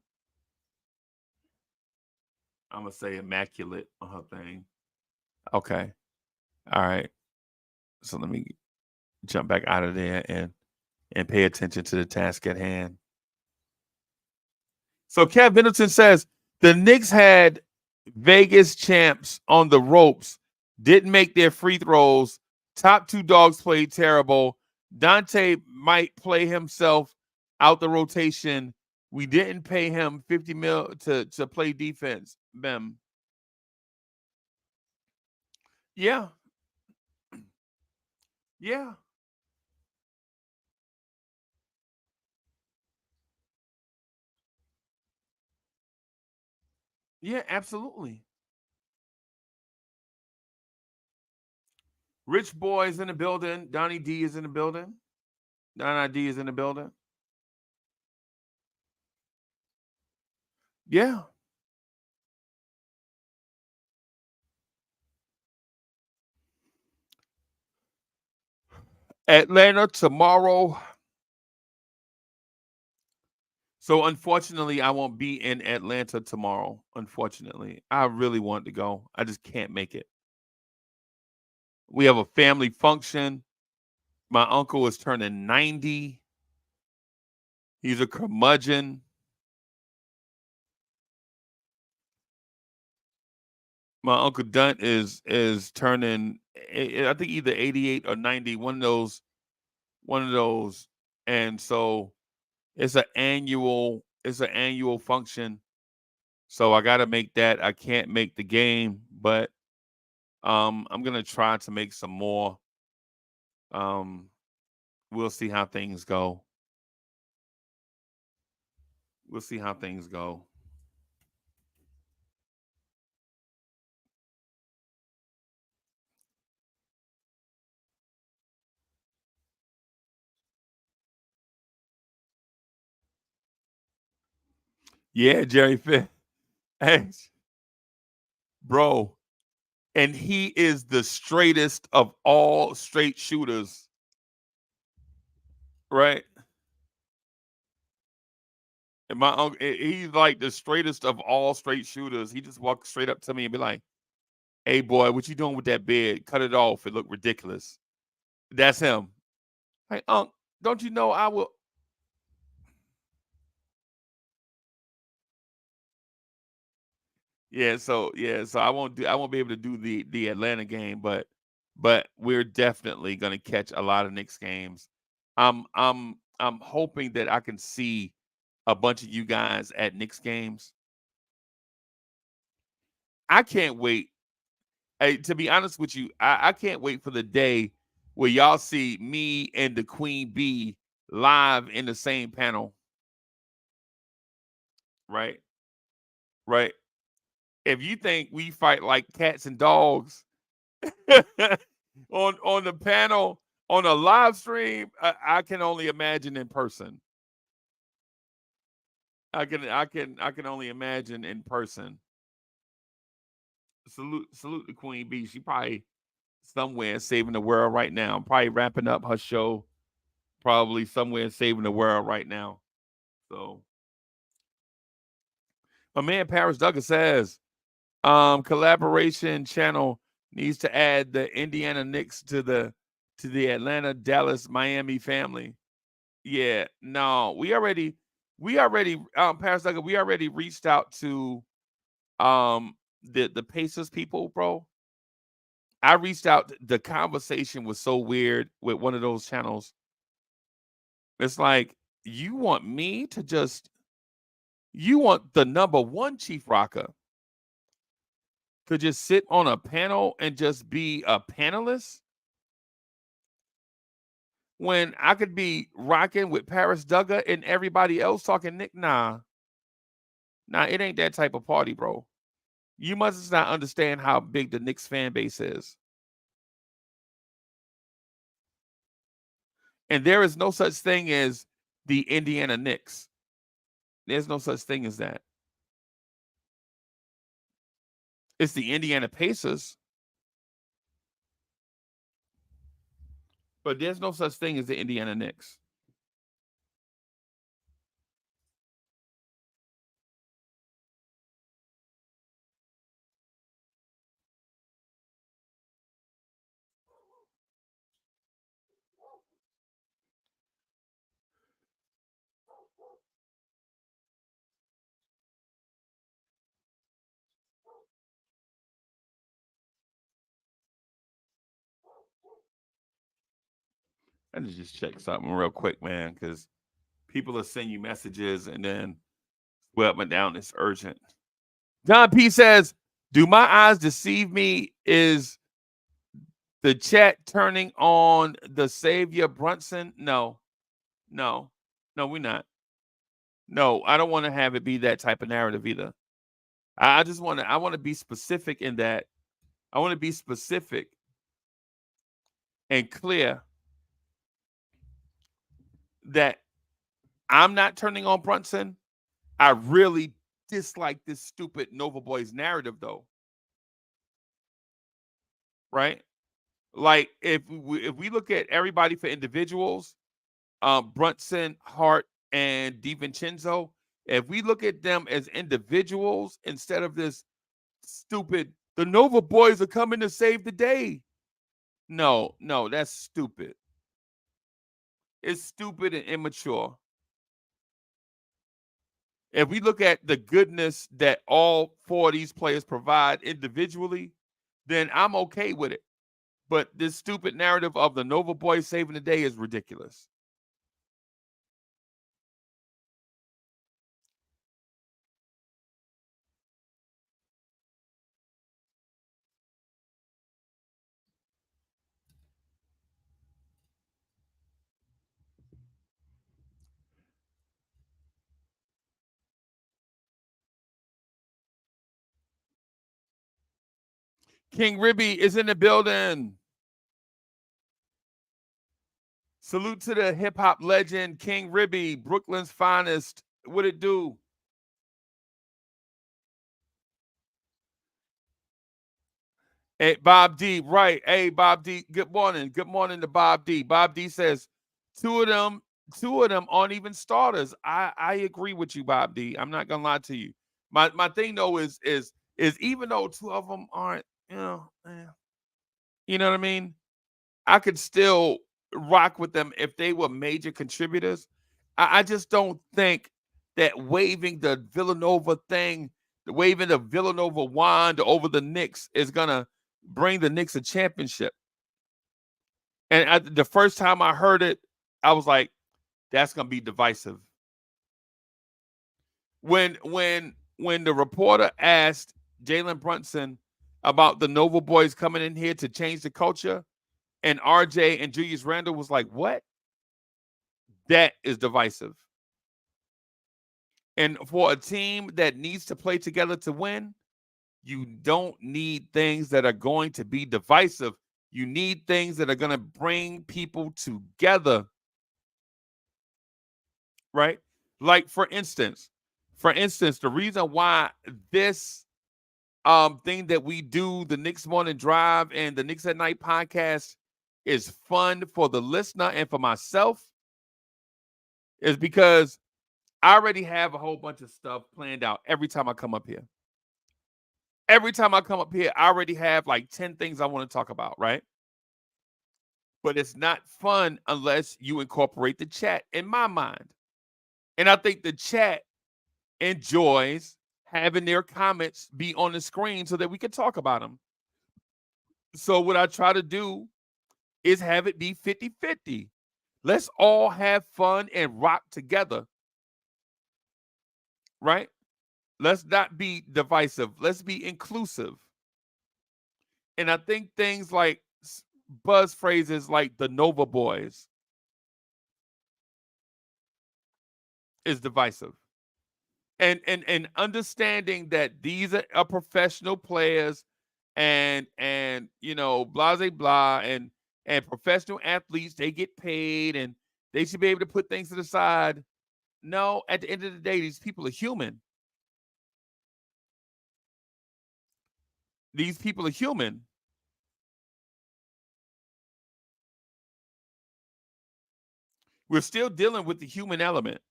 I'm gonna say immaculate on her thing. Okay. All right. So let me jump back out of there and pay attention to the task at hand. So Kev Middleton says the Knicks had Vegas champs on the ropes, didn't make their free throws. Top two dogs played terrible. Dante might play himself out the rotation. We didn't pay him 50 mil to play defense. Bem. Yeah. Yeah. Yeah, absolutely. Rich Boy is in the building. Donnie D is in the building. Donnie D is in the building. Yeah. Atlanta tomorrow. So unfortunately, I won't be in Atlanta tomorrow. Unfortunately, I really want to go. I just can't make it. We have a family function. My uncle is turning 90. He's a curmudgeon. My uncle Dunt is turning, I think either 88 or 90. One of those. And so it's an annual function. So I got to make that. I can't make the game, but I'm gonna try to make some more. Um, we'll see how things go. We'll see how things go. Yeah, Jerry Fish. Hey, bro. And he is the straightest of all straight shooters, right? And my uncle, he's like the straightest of all straight shooters. He just walks straight up to me and be like, "Hey, boy, what you doing with that beard? Cut it off. It look ridiculous." That's him. Like, don't you know I will? So I won't be able to do the Atlanta game, but we're definitely gonna catch a lot of Knicks games. I'm hoping that I can see a bunch of you guys at Knicks games. I can't wait. Hey, to be honest with you, I can't wait for the day where y'all see me and the Queen Bee live in the same panel, right? Right. If you think we fight like cats and dogs, on the panel on a live stream, I can only imagine in person. I can only imagine in person. Salute the Queen Bee. She probably somewhere saving the world right now. Probably wrapping up her show. Probably somewhere saving the world right now. So my man Paris Douglas says, collaboration channel needs to add the Indiana Knicks to the Atlanta, Dallas, Miami family. Yeah, no, we already Paris Douglas, we already reached out to the Pacers people, bro. I reached out. The conversation was so weird with one of those channels. It's like you want me to just, you want the number one Chief Rocker to just sit on a panel and just be a panelist when I could be rocking with Paris Duggar and everybody else talking Nick? Nah, it ain't that type of party, bro. You must not understand how big the Knicks fan base is. And there is no such thing as the Indiana Knicks. There's no such thing as that. It's the Indiana Pacers. But there's no such thing as the Indiana Knicks. I need to just check something real quick, man, because people are sending you messages and then up and down. It's urgent. John P says, "Do my eyes deceive me? Is the chat turning on the Savior Brunson? No, we're not. No, I don't want to have it be that type of narrative either. I just want to. I want to be specific in that. I want to be specific and clear that I'm not turning on Brunson. I really dislike this stupid Nova Boys narrative, though. Right? Like if we look at everybody for individuals, Brunson, Hart, and DiVincenzo, if we look at them as individuals instead of this stupid, the Nova Boys are coming to save the day. No, that's stupid. It's stupid and immature. If we look at the goodness that all four of these players provide individually, then I'm okay with it. But this stupid narrative of the Nova Boys saving the day is ridiculous. King Ribby is in the building. Salute to the hip hop legend, King Ribby, Brooklyn's finest. What it do? Hey, Bob D, right. Hey, Bob D, good morning. Good morning to Bob D. Bob D says two of them aren't even starters. I agree with you, Bob D. I'm not gonna lie to you. My thing though is even though two of them aren't, you know what I mean? I could still rock with them if they were major contributors. I just don't think that waving the Villanova thing, waving the Villanova wand over the Knicks is gonna bring the Knicks a championship. And the first time I heard it, I was like, that's gonna be divisive. When the reporter asked Jalen Brunson about the Nova Boys coming in here to change the culture, and RJ and Julius Randle was like, what? That is divisive. And for a team that needs to play together to win, you don't need things that are going to be divisive. You need things that are going to bring people together. Right? Like, for instance, the reason why this thing that we do, the Knicks Morning Drive and the Knicks at Night podcast, is fun for the listener and for myself is because I already have a whole bunch of stuff planned out every time I come up here. Every time I come up here, I already have like 10 things I want to talk about, right? But it's not fun unless you incorporate the chat, in my mind. And I think the chat enjoys having their comments be on the screen so that we can talk about them. So what I try to do is have it be 50-50. Let's all have fun and rock together, right? Let's not be divisive. Let's be inclusive. And I think things like buzz phrases like the Nova Boys is divisive. And understanding that these are professional players and you know, blah blah blah and professional athletes, they get paid and they should be able to put things to the side. No, at the end of the day, these people are human. These people are human. We're still dealing with the human element.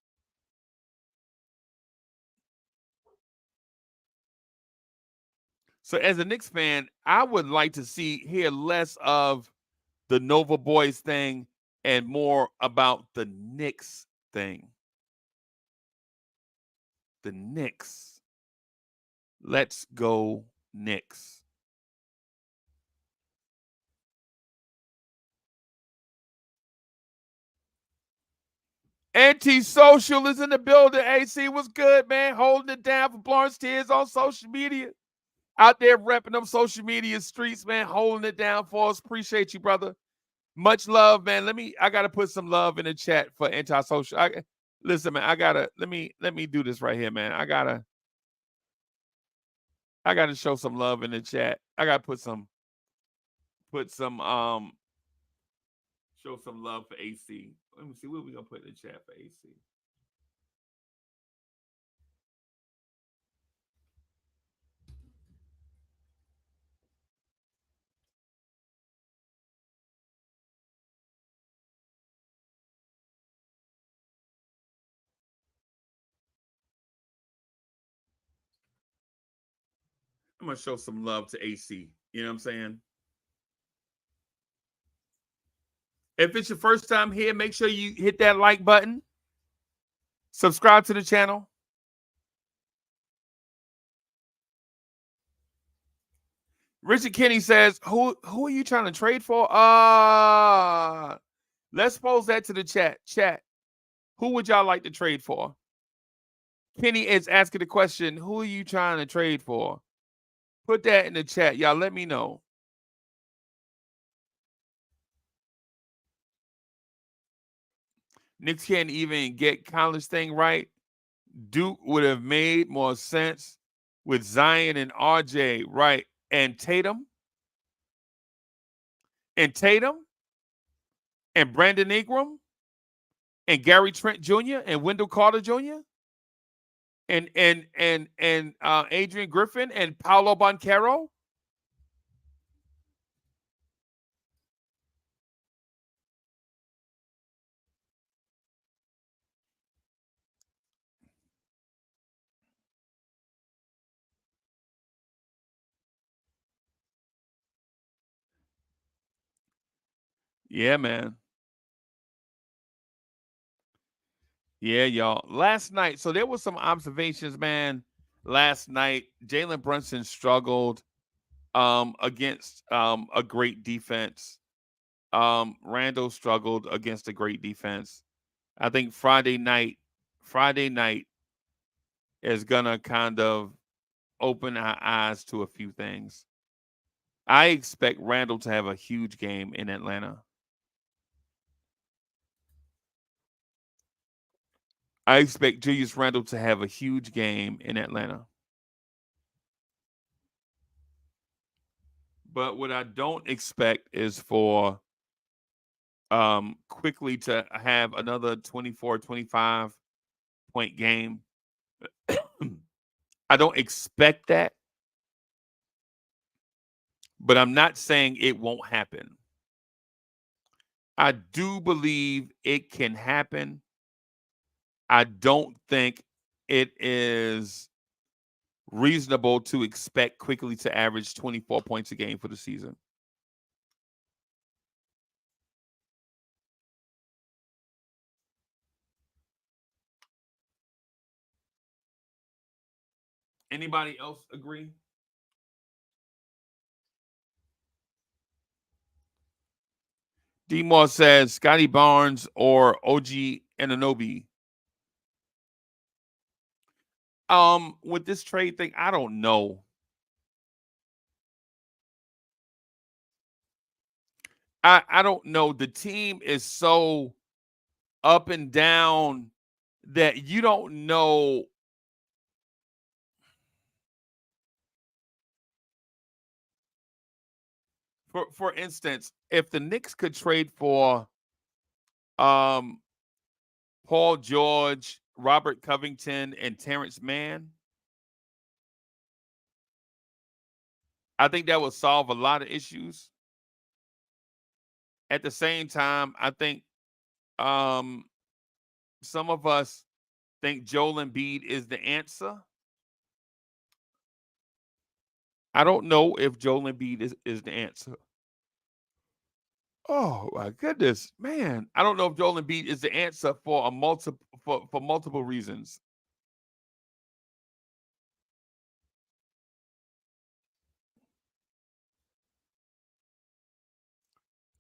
So as a Knicks fan, I would like to hear less of the Nova Boys thing and more about the Knicks thing. The Knicks. Let's go Knicks. Antisocial is in the building. AC was good, man. Holding it down for Blorange Tears on social media. Out there repping them social media streets, man. Holding it down for us. Appreciate you, brother. Much love, man. I gotta put some love in the chat for antisocial. Listen, man, let me do this right here, man. I gotta show some love in the chat. I gotta show some love for AC. Let me see what we gonna put in the chat for AC. I'm gonna show some love to AC. You know what I'm saying? If it's your first time here, make sure you hit that like button. Subscribe to the channel. Richard Kenny says, "Who are you trying to trade for?" Let's pose that to the chat. Chat. Who would y'all like to trade for? Kenny is asking the question, "Who are you trying to trade for?" Put that in the chat, y'all. Let me know. Knicks can't even get college thing right. Duke would have made more sense with Zion and RJ, right? And Tatum and Brandon Ingram and Gary Trent Jr. and Wendell Carter Jr. and Adrian Griffin and Paolo Banchero. Yeah, man. Yeah, y'all. Last night, so there was some observations, man. Last night, Jalen Brunson struggled against a great defense. Randall struggled against a great defense. I think Friday night is gonna kind of open our eyes to a few things. I expect Randall to have a huge game in Atlanta. I expect Julius Randle to have a huge game in Atlanta. But what I don't expect is for quickly to have another 24, 25 point game. I don't expect that, but I'm not saying it won't happen. I do believe it can happen. I don't think it is reasonable to expect quickly to average 24 points a game for the season. Anybody else agree? D-Moore says Scotty Barnes or OG Anunoby. With this trade thing, I don't know. I don't know. The team is so up and down that you don't know. For instance, if the Knicks could trade for Paul George, Robert Covington, and Terrence Mann, I think that would solve a lot of issues. At the same time, I think some of us think Joel Embiid is the answer. I don't know if Joel Embiid is the answer. Oh my goodness, man! I don't know if Joel Embiid is the answer for multiple reasons.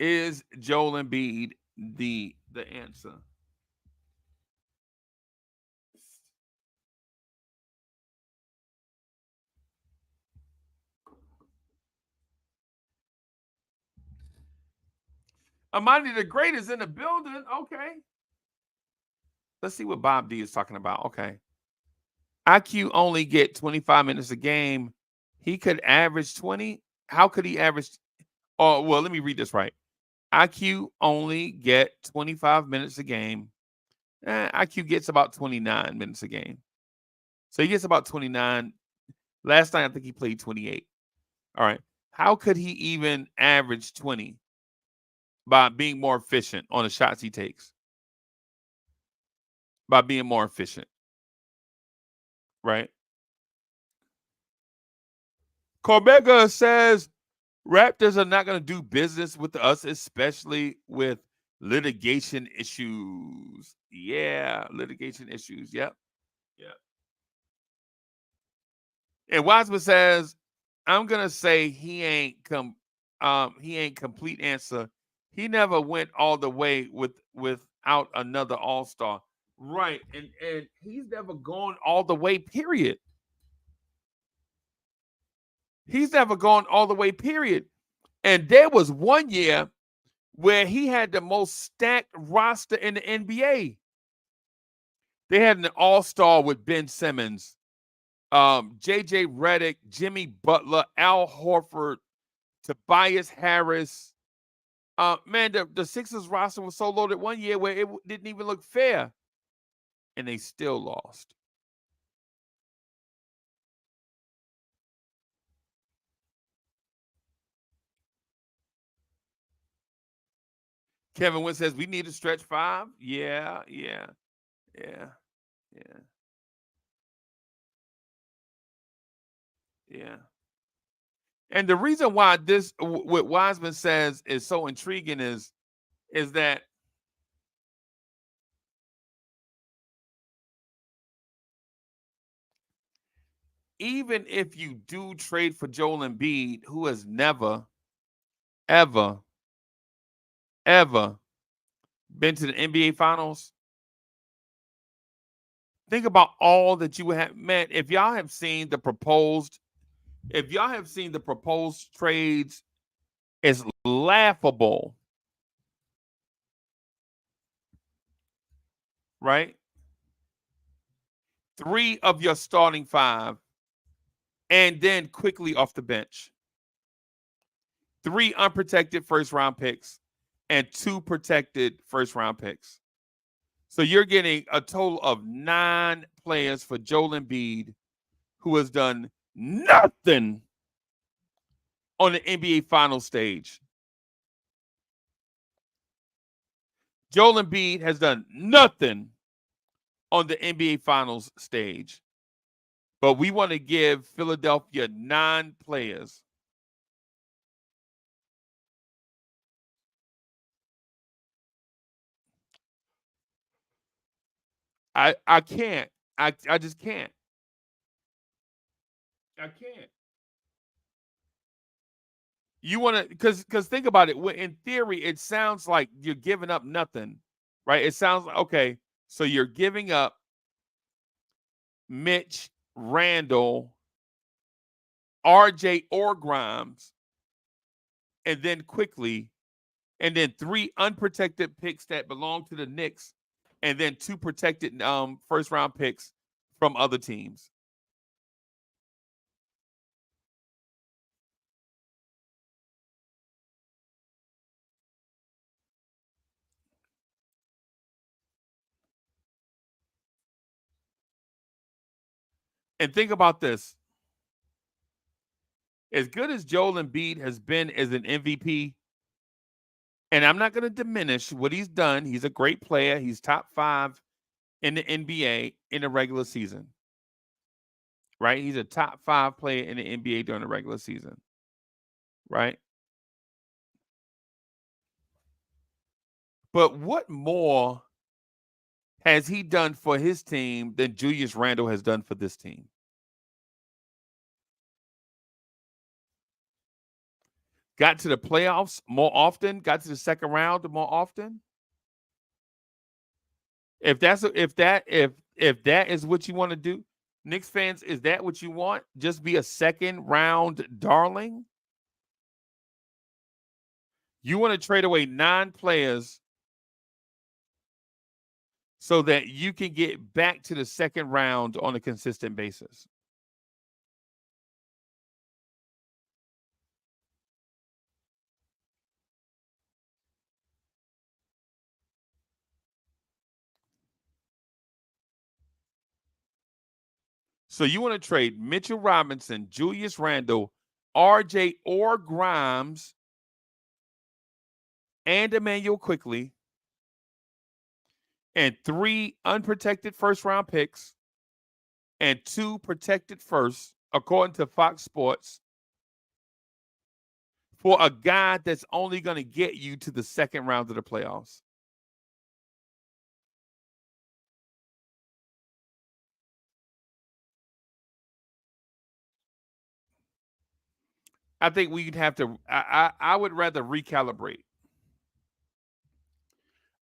Is Joel Embiid the answer? Amani the Great is in the building. Okay. Let's see what Bob D is talking about. Okay. IQ only get 25 minutes a game. He could average 20. How could he average? Oh, well, let me read this right. IQ only get 25 minutes a game. IQ gets about 29 minutes a game. So he gets about 29. Last night, I think he played 28. All right. How could he even average 20? By being more efficient on the shots he takes. By being more efficient. Right? Corbega says Raptors are not going to do business with us, especially with litigation issues. Yeah, litigation issues. Yep. Yeah. And Wiseman says, I'm gonna say he ain't complete answer. He never went all the way without another all-star. Right. And he's never gone all the way, period. He's never gone all the way, period. And there was one year where he had the most stacked roster in the NBA. They had an all-star with Ben Simmons, JJ Redick, Jimmy Butler, Al Horford, Tobias Harris. Man, the Sixers roster was so loaded one year where it didn't even look fair. And they still lost. Kevin Wynn says, we need to stretch 5. Yeah. And the reason why this, what Wiseman says is so intriguing is that even if you do trade for Joel Embiid, who has never, ever, ever been to the NBA Finals, think about all that you would have. Man, if y'all have seen the proposed trades, it's laughable. Right? 3 of your starting 5, and then quickly off the bench. 3 unprotected first-round picks and 2 protected first-round picks. So you're getting a total of 9 players for Joel Embiid, who has done nothing on the NBA Finals stage. Joel Embiid has done nothing on the NBA Finals stage. But we want to give Philadelphia 9 players. I can't. I just can't. I can't. You want to, because think about it. In theory, it sounds like you're giving up nothing, right? It sounds like, okay, so you're giving up Mitch, Randall, RJ, or Grimes, and then quickly, and then 3 unprotected picks that belong to the Knicks, and then 2 protected first round picks from other teams. And think about this. As good as Joel Embiid has been as an MVP, and I'm not going to diminish what he's done. He's a great player. He's top 5 in the NBA in the regular season, right? He's a top 5 player in the NBA during the regular season, right? But what more has he done for his team than Julius Randle has done for this team? Got to the playoffs more often, got to the second round more often. If that is what you want to do, Knicks fans, is that what you want? Just be a second round darling? You want to trade away 9 players so that you can get back to the second round on a consistent basis. So you want to trade Mitchell Robinson, Julius Randle, RJ or Grimes, and Emmanuel Quickly, and 3 unprotected first round picks and 2 protected firsts, according to Fox Sports, for a guy that's only going to get you to the second round of the playoffs. I think we'd have to. I would rather recalibrate.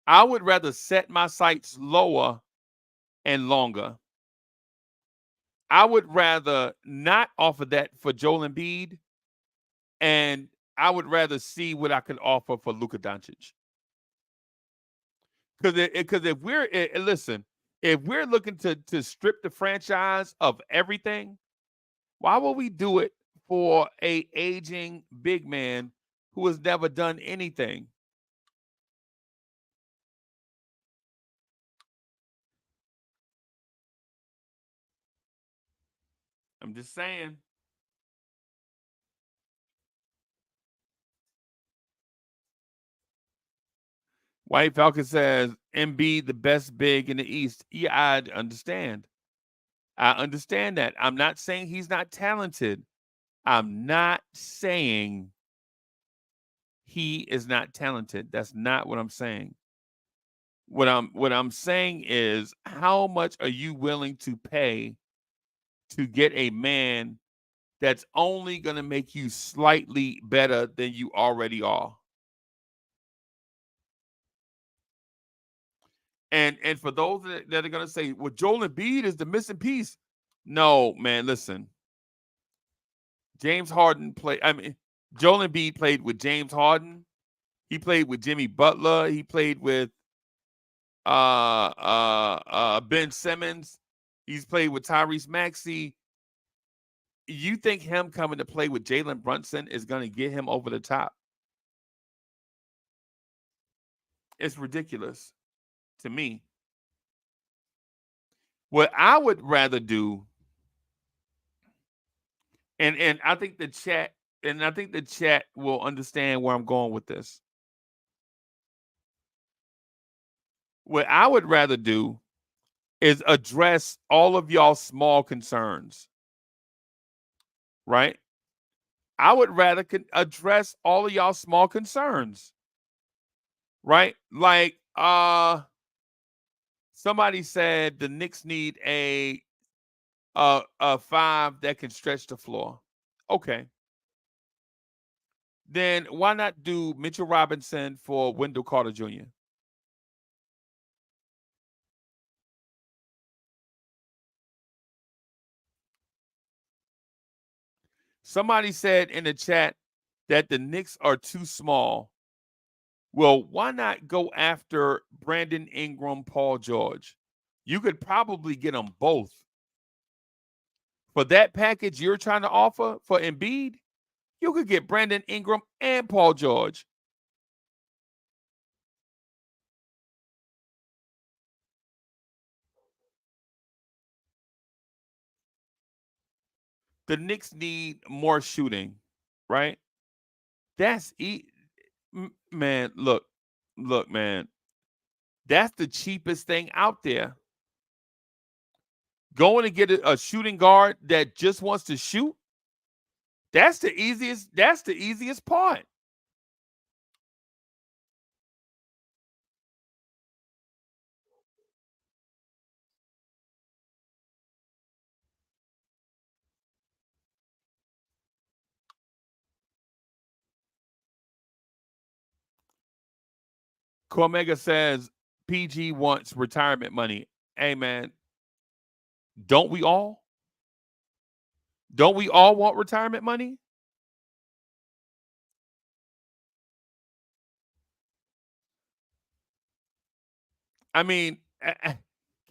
I would rather set my sights lower and longer. I would rather not offer that for Joel Embiid, and I would rather see what I could offer for Luka Doncic. Because if we're listen, if we're looking to strip the franchise of everything, why would we do it for a aging big man who has never done anything? I'm just saying. White Falcon says MB the best big in the East. Yeah, I understand. I understand that. I'm not saying he's not talented. I'm not saying he is not talented. That's not what I'm saying. What I'm saying is, how much are you willing to pay to get a man that's only going to make you slightly better than you already are? And for those that are going to say, well, Joel Embiid is the missing piece. No, man, listen. James Harden played. I mean, Joel Embiid played with James Harden. He played with Jimmy Butler. He played with Ben Simmons. He's played with Tyrese Maxey. You think him coming to play with Jalen Brunson is going to get him over the top? It's ridiculous to me. What I would rather do, and I think the chat will understand where I'm going with this. What I would rather do is address all of y'all small concerns, right? I would rather address all of y'all small concerns, right? Like somebody said the Knicks need a 5 that can stretch the floor. Okay. then why not do Mitchell Robinson for Wendell Carter Jr.? Somebody said in the chat that the Knicks are too small. Well, why not go after Brandon Ingram, Paul George? You could probably get them both. For that package you're trying to offer for Embiid, you could get Brandon Ingram and Paul George. The Knicks need more shooting, right? That's man, look, man. That's the cheapest thing out there. Going to get a shooting guard that just wants to shoot, that's the easiest part. Cormega says PG wants retirement money. Hey man, don't we all? Don't we all want retirement money? I mean,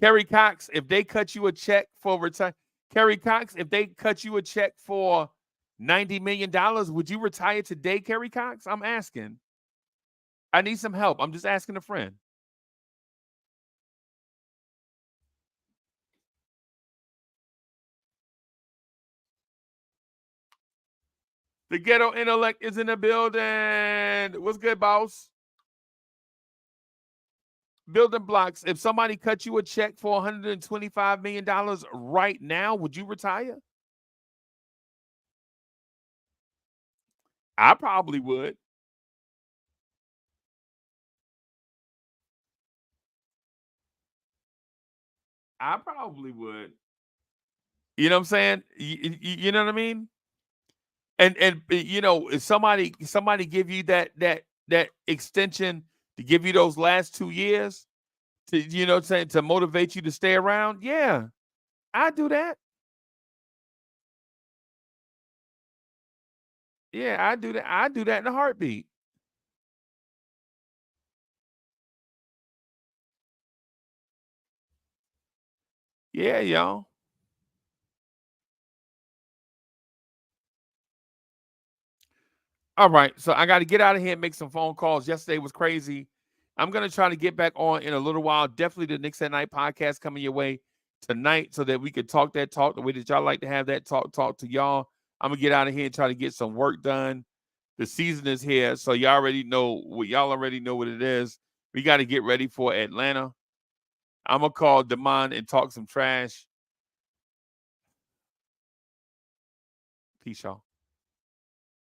Kerry Cox, if they cut you a check for retire, Kerry Cox, if they cut you a check for $90 million, would you retire today, Kerry Cox? I'm asking. I need some help. I'm just asking a friend. The ghetto intellect is in the building. What's good, boss? Building blocks. If somebody cut you a check for $125 million right now, would you retire? I probably would. I probably would. You know what I'm saying? You know what I mean? And you know, if somebody give you that extension to give you those last 2 years to, you know what I'm saying, to motivate you to stay around, yeah, I do that. Yeah, I do that. I do that in a heartbeat. Yeah, y'all. All right, so I got to get out of here and make some phone calls. Yesterday was crazy. I'm gonna try to get back on in a little while. Definitely the Knicks at Night podcast coming your way tonight, so that we could talk that talk the way that y'all like to have that talk to y'all. I'm gonna get out of here and try to get some work done. The season is here, so y'all already know what it is. We got to get ready for Atlanta. I'm gonna call Damon and talk some trash. Peace, y'all.